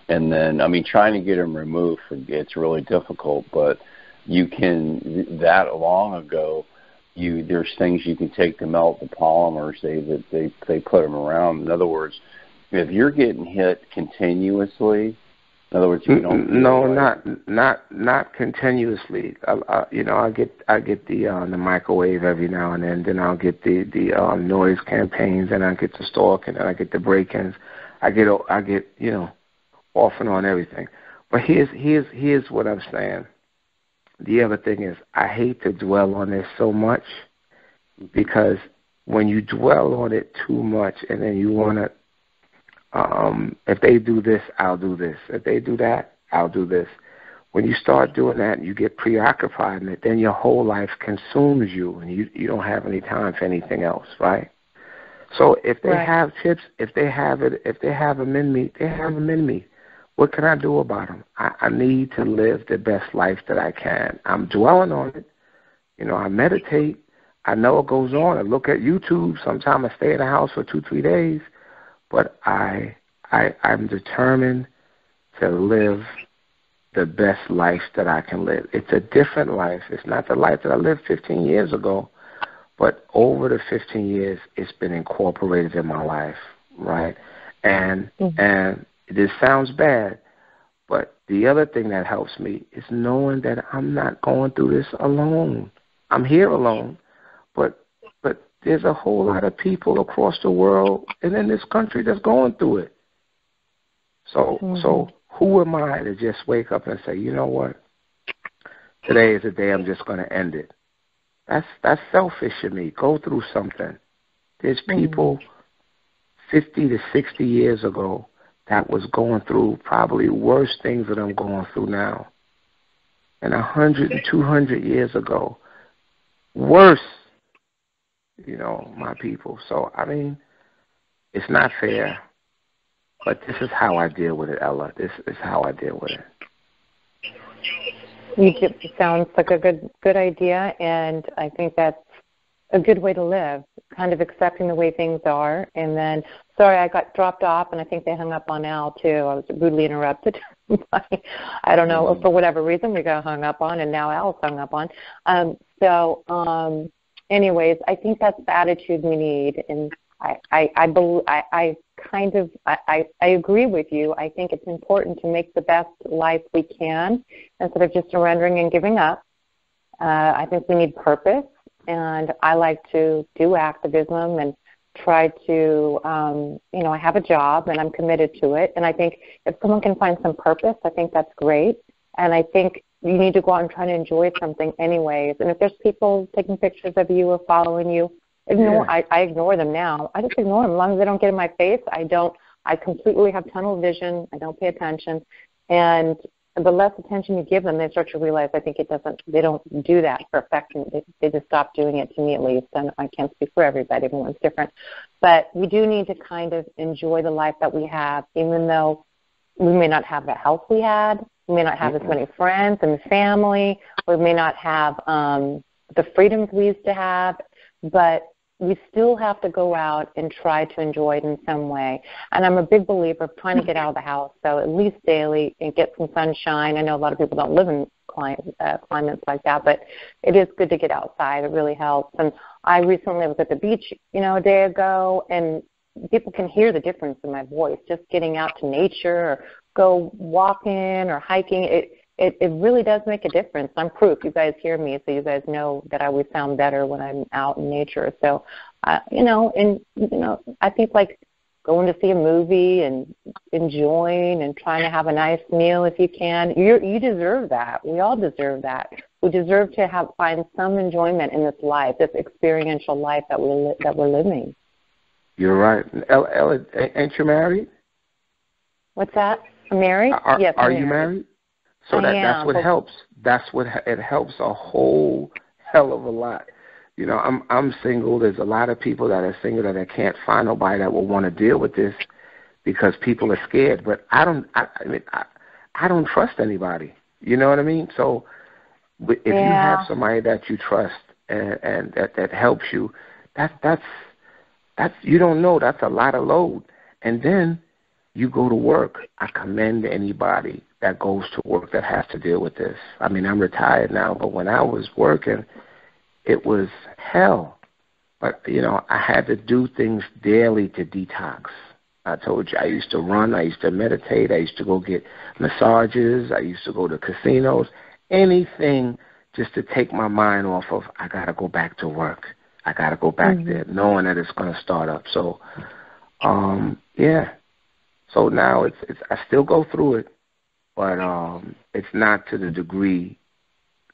then trying to get them removed, it's really difficult. But you can that long ago. There's things you can take to melt the polymers. They put them around. In other words, if you're getting hit continuously, in other words, you don't. No, not continuously. I get the microwave every now and then. Then I'll get the noise campaigns, and I get the stalking, and I get the break-ins. I get off and on everything. But here's what I'm saying. The other thing is, I hate to dwell on this so much, because when you dwell on it too much, and then you want to, if they do this, I'll do this. If they do that, I'll do this. When you start doing that and you get preoccupied in it, then your whole life consumes you, and you don't have any time for anything else, right? So if they have tips, if they have them in me, they have them in me. What can I do about them? I need to live the best life that I can. I'm dwelling on it. I meditate. I know it goes on. I look at YouTube. Sometimes I stay in the house for 2-3 days. But I'm determined to live the best life that I can live. It's a different life. It's not the life that I lived 15 years ago. But over the 15 years, it's been incorporated in my life, right? And this sounds bad, but the other thing that helps me is knowing that I'm not going through this alone. I'm here alone, but there's a whole lot of people across the world and in this country that's going through it. So who am I to just wake up and say, you know what? Today is the day I'm just going to end it. That's selfish of me. Go through something. There's people 50 to 60 years ago that was going through probably worse things than I'm going through now. And 100 and 200 years ago, worse, my people. So, it's not fair, but this is how I deal with it, Ella. This is how I deal with it. It sounds like a good idea, and I think that's a good way to live, kind of accepting the way things are. And then, sorry, I got dropped off, and I think they hung up on Al, too. I was rudely interrupted. I don't know, for whatever reason we got hung up on, and now Al's hung up on. Anyways, I think that's the attitude we need. And I agree with you. I think it's important to make the best life we can instead of just surrendering and giving up. I think we need purpose, and I like to do activism and try to, I have a job and I'm committed to it. And I think if someone can find some purpose, I think that's great. And I think you need to go out and try to enjoy something anyways. And if there's people taking pictures of you or following you, I ignore them now. I just ignore them as long as they don't get in my face. I completely have tunnel vision. I don't pay attention. And the less attention you give them, they start to realize, I think they don't do that for affection. They just stop doing it, to me at least. And I can't speak for everybody. Everyone's different. But we do need to kind of enjoy the life that we have, even though we may not have the health we had. We may not have as many friends and family. We may not have the freedoms we used to have. But we still have to go out and try to enjoy it in some way. And I'm a big believer of trying to get out of the house, so at least daily, and get some sunshine. I know a lot of people don't live in climates like that, but it is good to get outside. It really helps. And I recently was at the beach, a day ago, and people can hear the difference in my voice, just getting out to nature or go walking or hiking. It really does make a difference. I'm proof. You guys hear me, so you guys know that I always sound better when I'm out in nature. So, I think like going to see a movie and enjoying and trying to have a nice meal if you can. You deserve that. We all deserve that. We deserve to find some enjoyment in this life, this experiential life that we're living. You're right. Ella, ain't you married? What's that? I'm married? Yes. Are you married? So that's what helps. It helps a whole hell of a lot. I'm single. There's a lot of people that are single that can't find nobody that will want to deal with this because people are scared. But I don't trust anybody. You know what I mean? So if you have somebody that you trust and that helps you, that's you don't know. That's a lot of load. And then you go to work. I commend anybody that goes to work that has to deal with this. I mean, I'm retired now, but when I was working, it was hell. But, I had to do things daily to detox. I told you, I used to run, I used to meditate, I used to go get massages, I used to go to casinos, anything just to take my mind off of, I got to go back to work. I got to go back there, knowing that it's going to start up. So, So now it's I still go through it, but it's not to the degree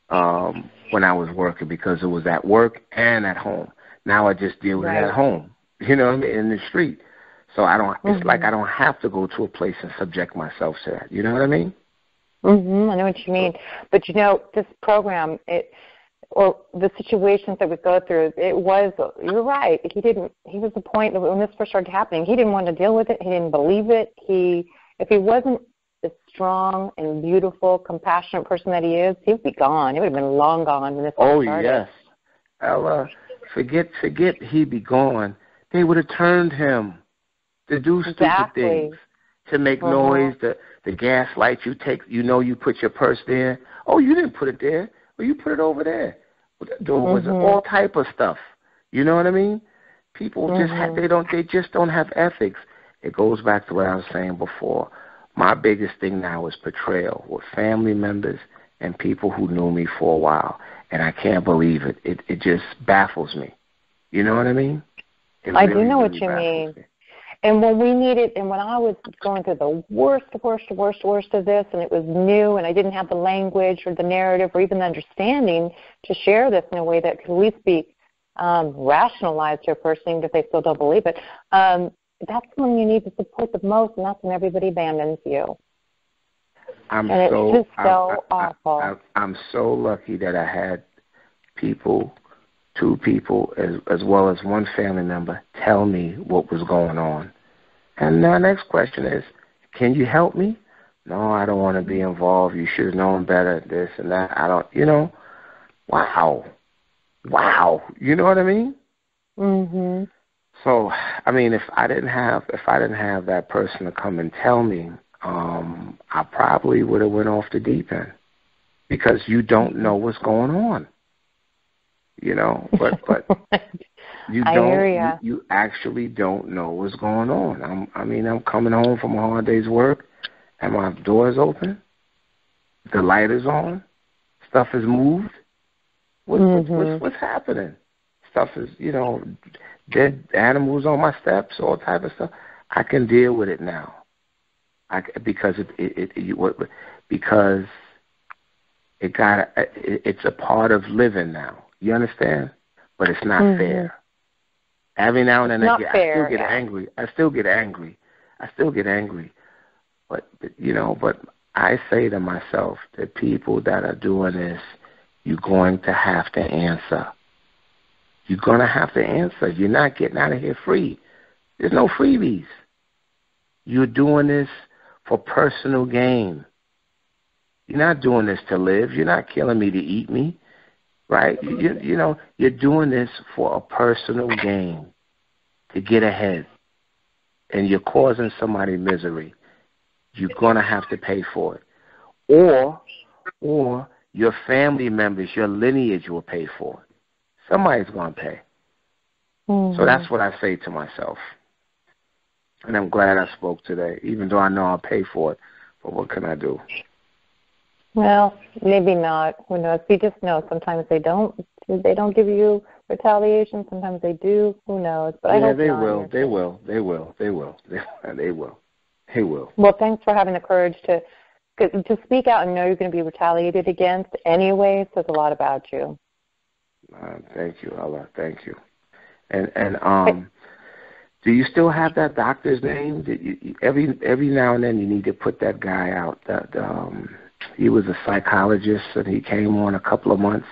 when I was working, because it was at work and at home. Now I just deal with it at home, in the street. So I don't. It's like I don't have to go to a place and subject myself to that. You know what I mean? I know what you mean. But this program, or the situations that we go through, you're right. He was the point that when this first started happening, he didn't want to deal with it. He didn't believe it. If he wasn't the strong and beautiful, compassionate person that he is, he would be gone. He would have been long gone when this started. Oh, yes. Ella, forget he'd be gone. They would have turned him to do stupid things, to make noise, the gaslight you take, you put your purse there. Oh, you didn't put it there. Well, you put it over there. Was all type of stuff. You know what I mean? People they just don't have ethics. It goes back to what I was saying before. My biggest thing now is betrayal with family members and people who knew me for a while, and I can't believe it. It just baffles me. You know what I mean? I do know what you mean. Me. And when we needed, and when I was going through the worst of this, and it was new, and I didn't have the language or the narrative or even the understanding to share this in a way that could at least be rationalized to a person, even if they still don't believe it, that's when you need to support the most, and that's when everybody abandons you. It's so awful. I'm so lucky that I had two people, as well as one family member, tell me what was going on. And the next question is, can you help me? No, I don't want to be involved. You should have known better, this and that. I don't, wow. You know what I mean? Mm-hmm. So, I mean, if I didn't have that person to come and tell me, I probably would have went off the deep end, because you don't know what's going on. But You actually don't know what's going on. I'm coming home from a hard day's work, and my door's open, the light is on, stuff is moved. What's happening? Stuff is, dead animals on my steps, all type of stuff. I can deal with it now, because it's a part of living now. You understand? But it's not fair. Every now and then I still get angry. I still get angry. But I say to myself, the people that are doing this, you're going to have to answer. You're going to have to answer. You're not getting out of here free. There's no freebies. You're doing this for personal gain. You're not doing this to live. You're not killing me to eat me, right? You're doing this for a personal gain, to get ahead, and you're causing somebody misery. You're going to have to pay for it. Or your family members, your lineage will pay for it. Somebody's going to pay. So that's what I say to myself. And I'm glad I spoke today, even though I know I'll pay for it. But what can I do? Well, maybe not. Who knows? We just know sometimes they don't give you retaliation. Sometimes they do. Who knows? But I hope they not. will. They will. Well, thanks for having the courage to speak out and know you're going to be retaliated against anyway. Says a lot about you. Thank you, Allah. Thank you. And do you still have that doctor's name? Every now and then you need to put that guy out. He was a psychologist, and he came on a couple of months.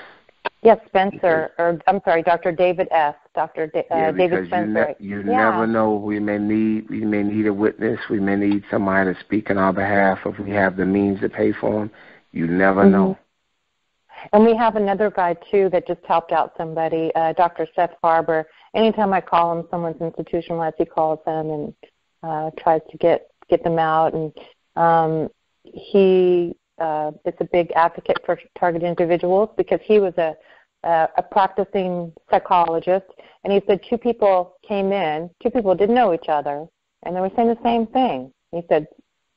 Yes, Spencer, Dr. David S. David Spencer. You never know. We may need a witness. We may need somebody to speak on our behalf if we have the means to pay for him. You never know. And we have another guy, too, that just helped out somebody, Dr. Seth Farber. Anytime I call him, someone's institutionalized, he calls them and tries to get them out. And he is a big advocate for targeted individuals because he was a practicing psychologist. And he said two people came in, two people didn't know each other, and they were saying the same thing. He said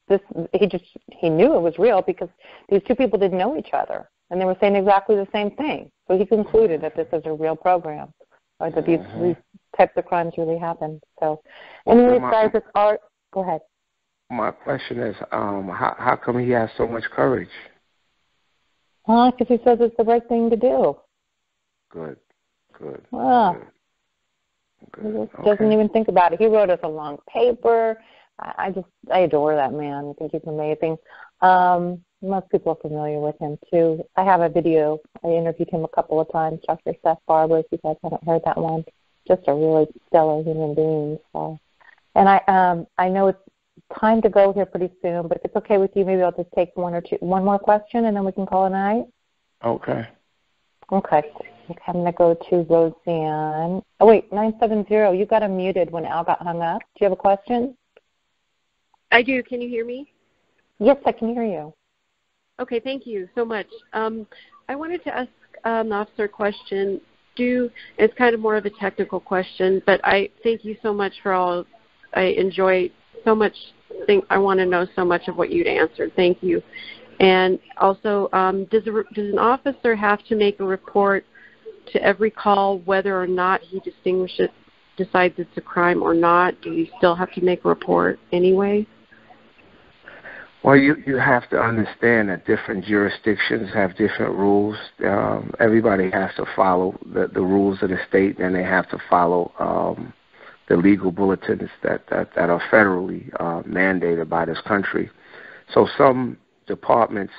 he knew it was real because these two people didn't know each other. And they were saying exactly the same thing. So he concluded that this is a real program, or that these types of crimes really happen. So, anyways, guys, it's art. Go ahead. My question is, how come he has so much courage? Well, because he says it's the right thing to do. Good. Well, he doesn't even think about it. He wrote us a long paper. I adore that man. I think he's amazing. Most people are familiar with him, too. I have a video. I interviewed him a couple of times, Dr. Seth Farber, if you guys haven't heard that one. Just a really stellar human being. So. And I know it's time to go here pretty soon, but if it's okay with you, maybe I'll just take one more question, and then we can call it a night. Okay. I'm going to go to Roseanne. Oh, wait, 970. You got unmuted when Al got hung up. Do you have a question? I do. Can you hear me? Yes, I can hear you. Okay, thank you so much. I wanted to ask an officer a question. It's kind of more of a technical question, but I thank you so much for all. I enjoy so much. I want to know so much of what you'd answered. Thank you. And also, does an officer have to make a report to every call whether or not he decides it's a crime or not? Do you still have to make a report anyway? Well, you have to understand that different jurisdictions have different rules. Everybody has to follow the rules of the state, and they have to follow the legal bulletins that are federally mandated by this country. So some departments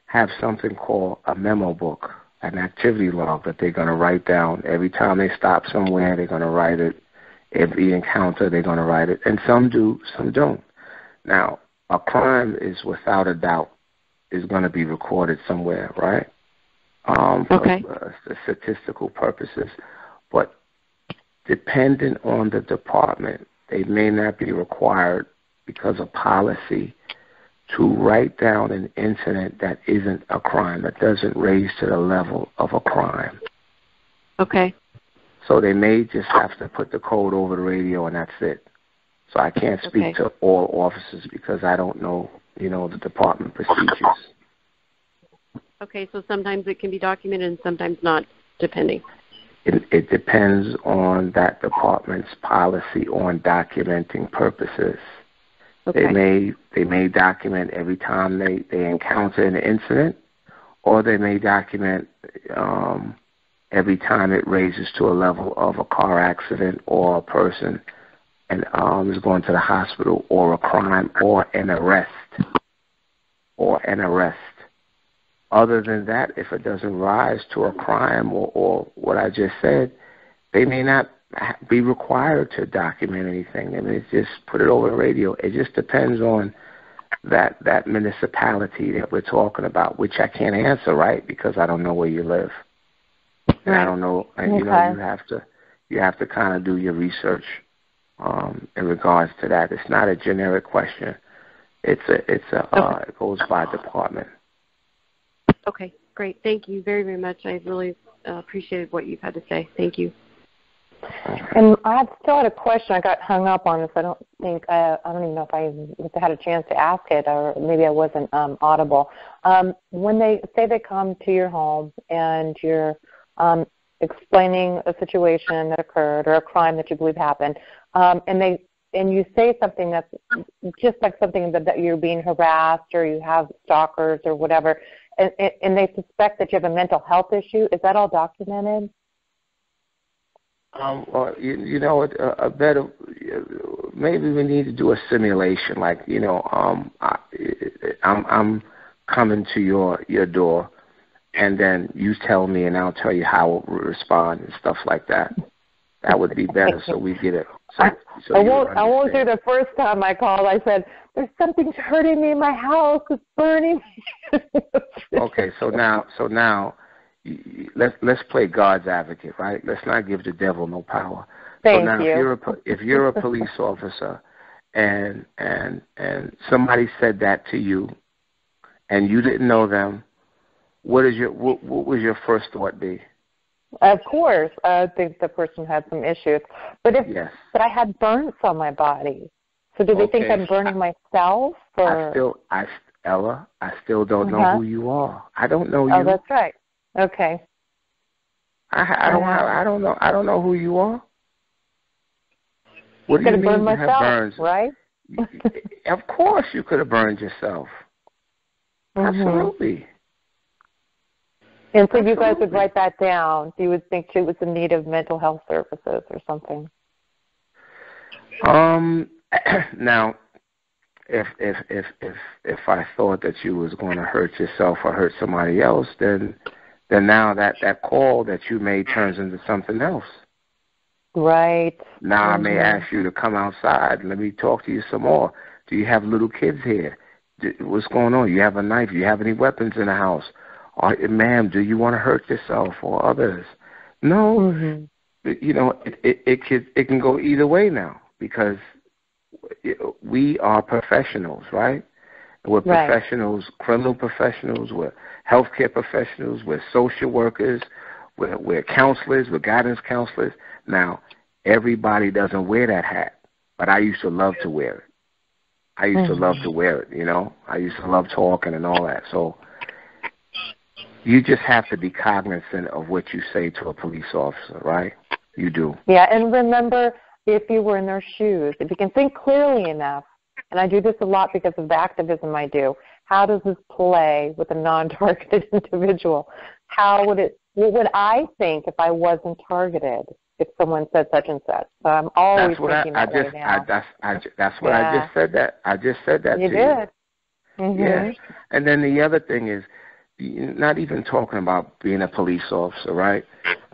have something called a memo book, an activity log that they're going to write down. Every time they stop somewhere, they're going to write it. Every encounter, they're going to write it. And some do, some don't. Now, a crime is without a doubt is going to be recorded somewhere, right? For statistical purposes. But dependent on the department, they may not be required because of policy to write down an incident that isn't a crime, that doesn't raise to the level of a crime. Okay. So they may just have to put the code over the radio and that's it. So I can't speak to all officers because I don't know, the department procedures. Okay, so sometimes it can be documented and sometimes not, depending. It depends on that department's policy on documenting purposes. Okay. They may document every time they encounter an incident, or they may document every time it raises to a level of a car accident or a person and is going to the hospital, or a crime, or an arrest. Other than that, if it doesn't rise to a crime or what I just said, they may not be required to document anything. I mean, it's just put it over the radio. It just depends on that municipality that we're talking about, which I can't answer, right, because I don't know where you live. And I don't know, and you have to kind of do your research in regards to that. It's not a generic question. It goes by department. Okay, great. Thank you very, very much. I really appreciated what you've had to say. Thank you. And I still had a question. I got hung up on this. I don't even know if I had a chance to ask it, or maybe I wasn't audible. When they say they come to your home and you're explaining a situation that occurred or a crime that you believe happened, and you say something that's just like something that you're being harassed or you have stalkers or whatever, and they suspect that you have a mental health issue, is that all documented? Well, a better, maybe we need to do a simulation. Like, I'm coming to your door, and then you tell me, and I'll tell you how we'll respond and stuff like that. That would be better, so we get it. I won't do the first time I called. I said, "There's something hurting me in my house. It's burning." Okay, so now. Let's play God's advocate, right? Let's not give the devil no power. Thank so now, you. if you're a police officer, and somebody said that to you, and you didn't know them, what would your first thought be? Of course, I think the person had some issues, but I had burns on my body. So do they think I'm burning myself? Or? Ella, I still don't know who you are. I don't know you. Oh, that's right. Okay. I don't know who you are. What do you mean you have burns? Right? Of course you could have burned yourself. Absolutely. And so you guys would write that down. You would think she was in need of mental health services or something. Now, if I thought that you was going to hurt yourself or hurt somebody else, then now that call that you made turns into something else. Right. Now I may ask you to come outside. Let me talk to you some more. Do you have little kids here? What's going on? You have a knife? You have any weapons in the house? Ma'am, do you want to hurt yourself or others? No. It can go either way now, because we are professionals, right? We're professionals, criminal professionals, we're healthcare professionals, we're social workers, we're counselors, we're guidance counselors. Now, everybody doesn't wear that hat, but I used to love to wear it. I used to love talking and all that. So you just have to be cognizant of what you say to a police officer, right? You do. Yeah, and remember, if you were in their shoes, if you can think clearly enough, and I do this a lot because of the activism I do, how does this play with a non-targeted individual? What would I think if I wasn't targeted, if someone said such and such? So I'm always thinking that way now. That's what I just said that. I just said that to you. You did. Mm-hmm. Yeah. And then the other thing is, not even talking about being a police officer, right?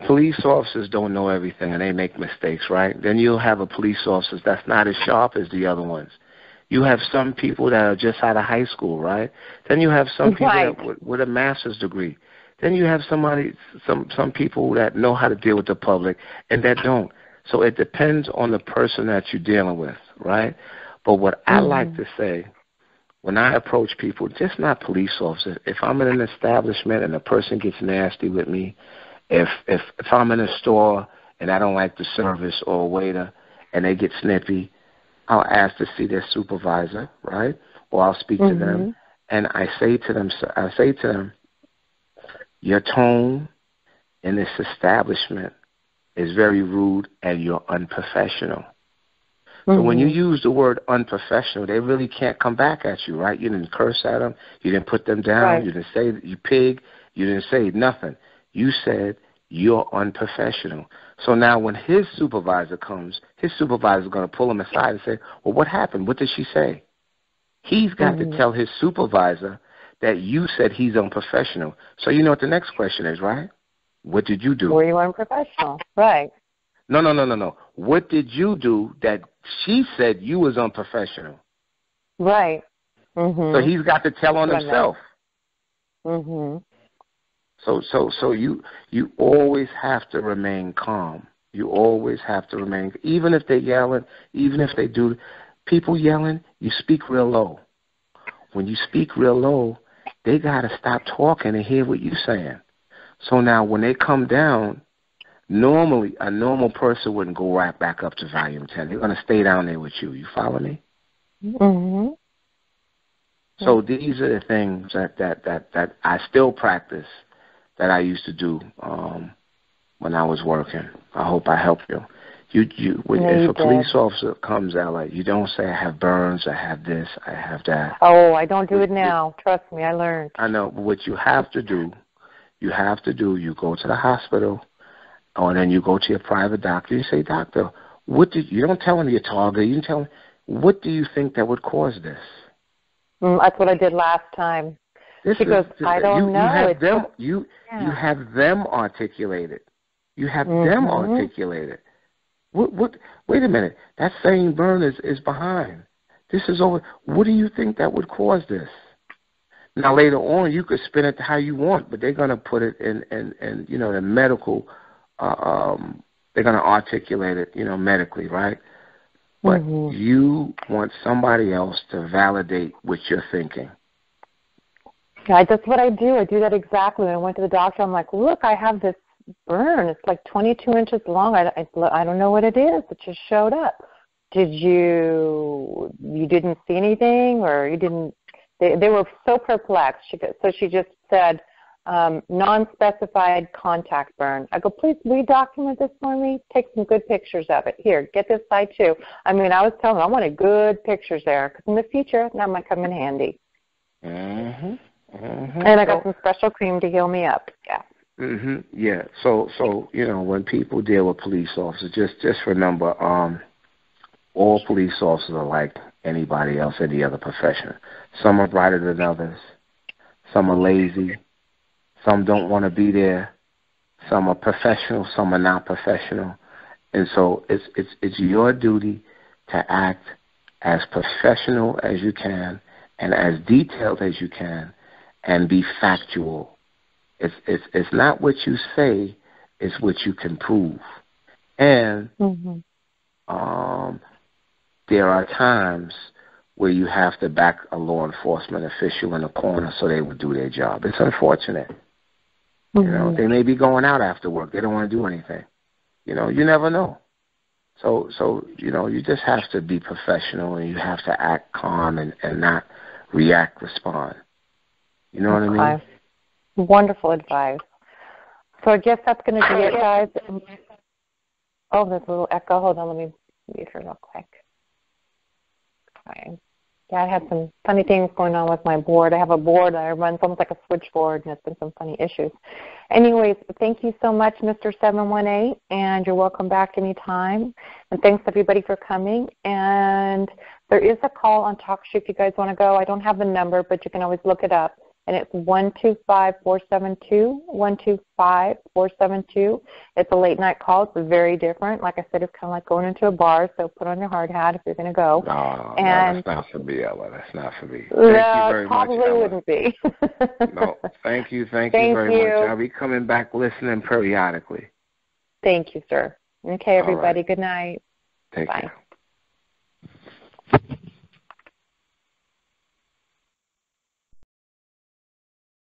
Police officers don't know everything and they make mistakes, right? Then you'll have a police officer that's not as sharp as the other ones. You have some people that are just out of high school, right? Then you have some people that with a master's degree. Then you have some people that know how to deal with the public and that don't. So it depends on the person that you're dealing with, right? But what I like to say, when I approach people, just not police officers, if I'm in an establishment and a person gets nasty with me, if I'm in a store and I don't like the service or waiter, and they get snippy, I'll ask to see their supervisor, right? Or I'll speak to them, and I say to them, your tone in this establishment is very rude and you're unprofessional. So when you use the word unprofessional, they really can't come back at you, right? You didn't curse at them. You didn't put them down. Right. You didn't say you pig. You didn't say nothing. You said you're unprofessional. So now when his supervisor comes, his supervisor is going to pull him aside and say, well, what happened? What did she say? He's got to tell his supervisor that you said he's unprofessional. So you know what the next question is, right? What did you do? Were you unprofessional? Right. No. What did you do that she said you was unprofessional? Right. So he's got to tell on himself. So you always have to remain calm. You always have to remain, even if they're yelling, even if they do, people yelling, you speak real low. When you speak real low, they got to stop talking and hear what you're saying. So now when they come down, normally a normal person wouldn't go right back up to volume 10. They're going to stay down there with you. You follow me? So these are the things that I still practice that I used to do when I was working. I hope I help you. If a police officer comes out, like, you don't say, I have burns, I have this, I have that. Oh, I don't do it now. Trust me, I learned. I know. But what you have to do, you go to the hospital, or then you go to your private doctor. You say, doctor, you don't tell him your target. You tell him, what do you think that would cause this? That's what I did last time. Because I don't know. You have them articulate it. You have them articulate it. Wait a minute. That same burn is behind. This is over. What do you think that would cause this? Now later on, you could spin it how you want, but they're going to put it in the medical. They're going to articulate it, medically, right? But you want somebody else to validate what you're thinking. Yeah, that's what I do. I do that exactly. When I went to the doctor, I'm like, look, I have this burn. It's like 22 inches long. I don't know what it is. It just showed up. Did you didn't see anything, or you didn't? They were so perplexed. So she just said, non-specified contact burn. I go, please redocument this for me. Take some good pictures of it. Here, get this side too. I mean, I was telling them I wanted good pictures there because in the future that might come in handy. And I got some special cream to heal me up. Yeah. Yeah. So when people deal with police officers, just remember, all police officers are like anybody else, any other profession. Some are brighter than others. Some are lazy. Some don't want to be there. Some are professional. Some are not professional. And so it's your duty to act as professional as you can and as detailed as you can, and be factual. It's not what you say, it's what you can prove. And there are times where you have to back a law enforcement official in a corner so they would do their job. It's unfortunate. They may be going out after work. They don't want to do anything. You never know. So you just have to be professional, and you have to act calm and not react, respond. You know what I mean? Wonderful advice. So I guess that's going to be it, guys. Oh, there's a little echo. Hold on, let me mute her real quick. Okay. Yeah, I had some funny things going on with my board. I have a board that runs almost like a switchboard, and it's been some funny issues. Anyways, thank you so much, Mr. 718, and you're welcome back anytime. And thanks, everybody, for coming. And there is a call on TalkShoe if you guys want to go. I don't have the number, but you can always look it up. And it's 125-472, 125-472. It's a late-night call. It's very different. Like I said, it's kind of like going into a bar, so put on your hard hat if you're going to go. No, that's not for me, Ella. That's not for me. Thank you very probably much, Ella. Wouldn't be. No, thank you very much. I'll be coming back listening periodically. Thank you, sir. Okay, everybody. Right. Good night. Take Bye. care.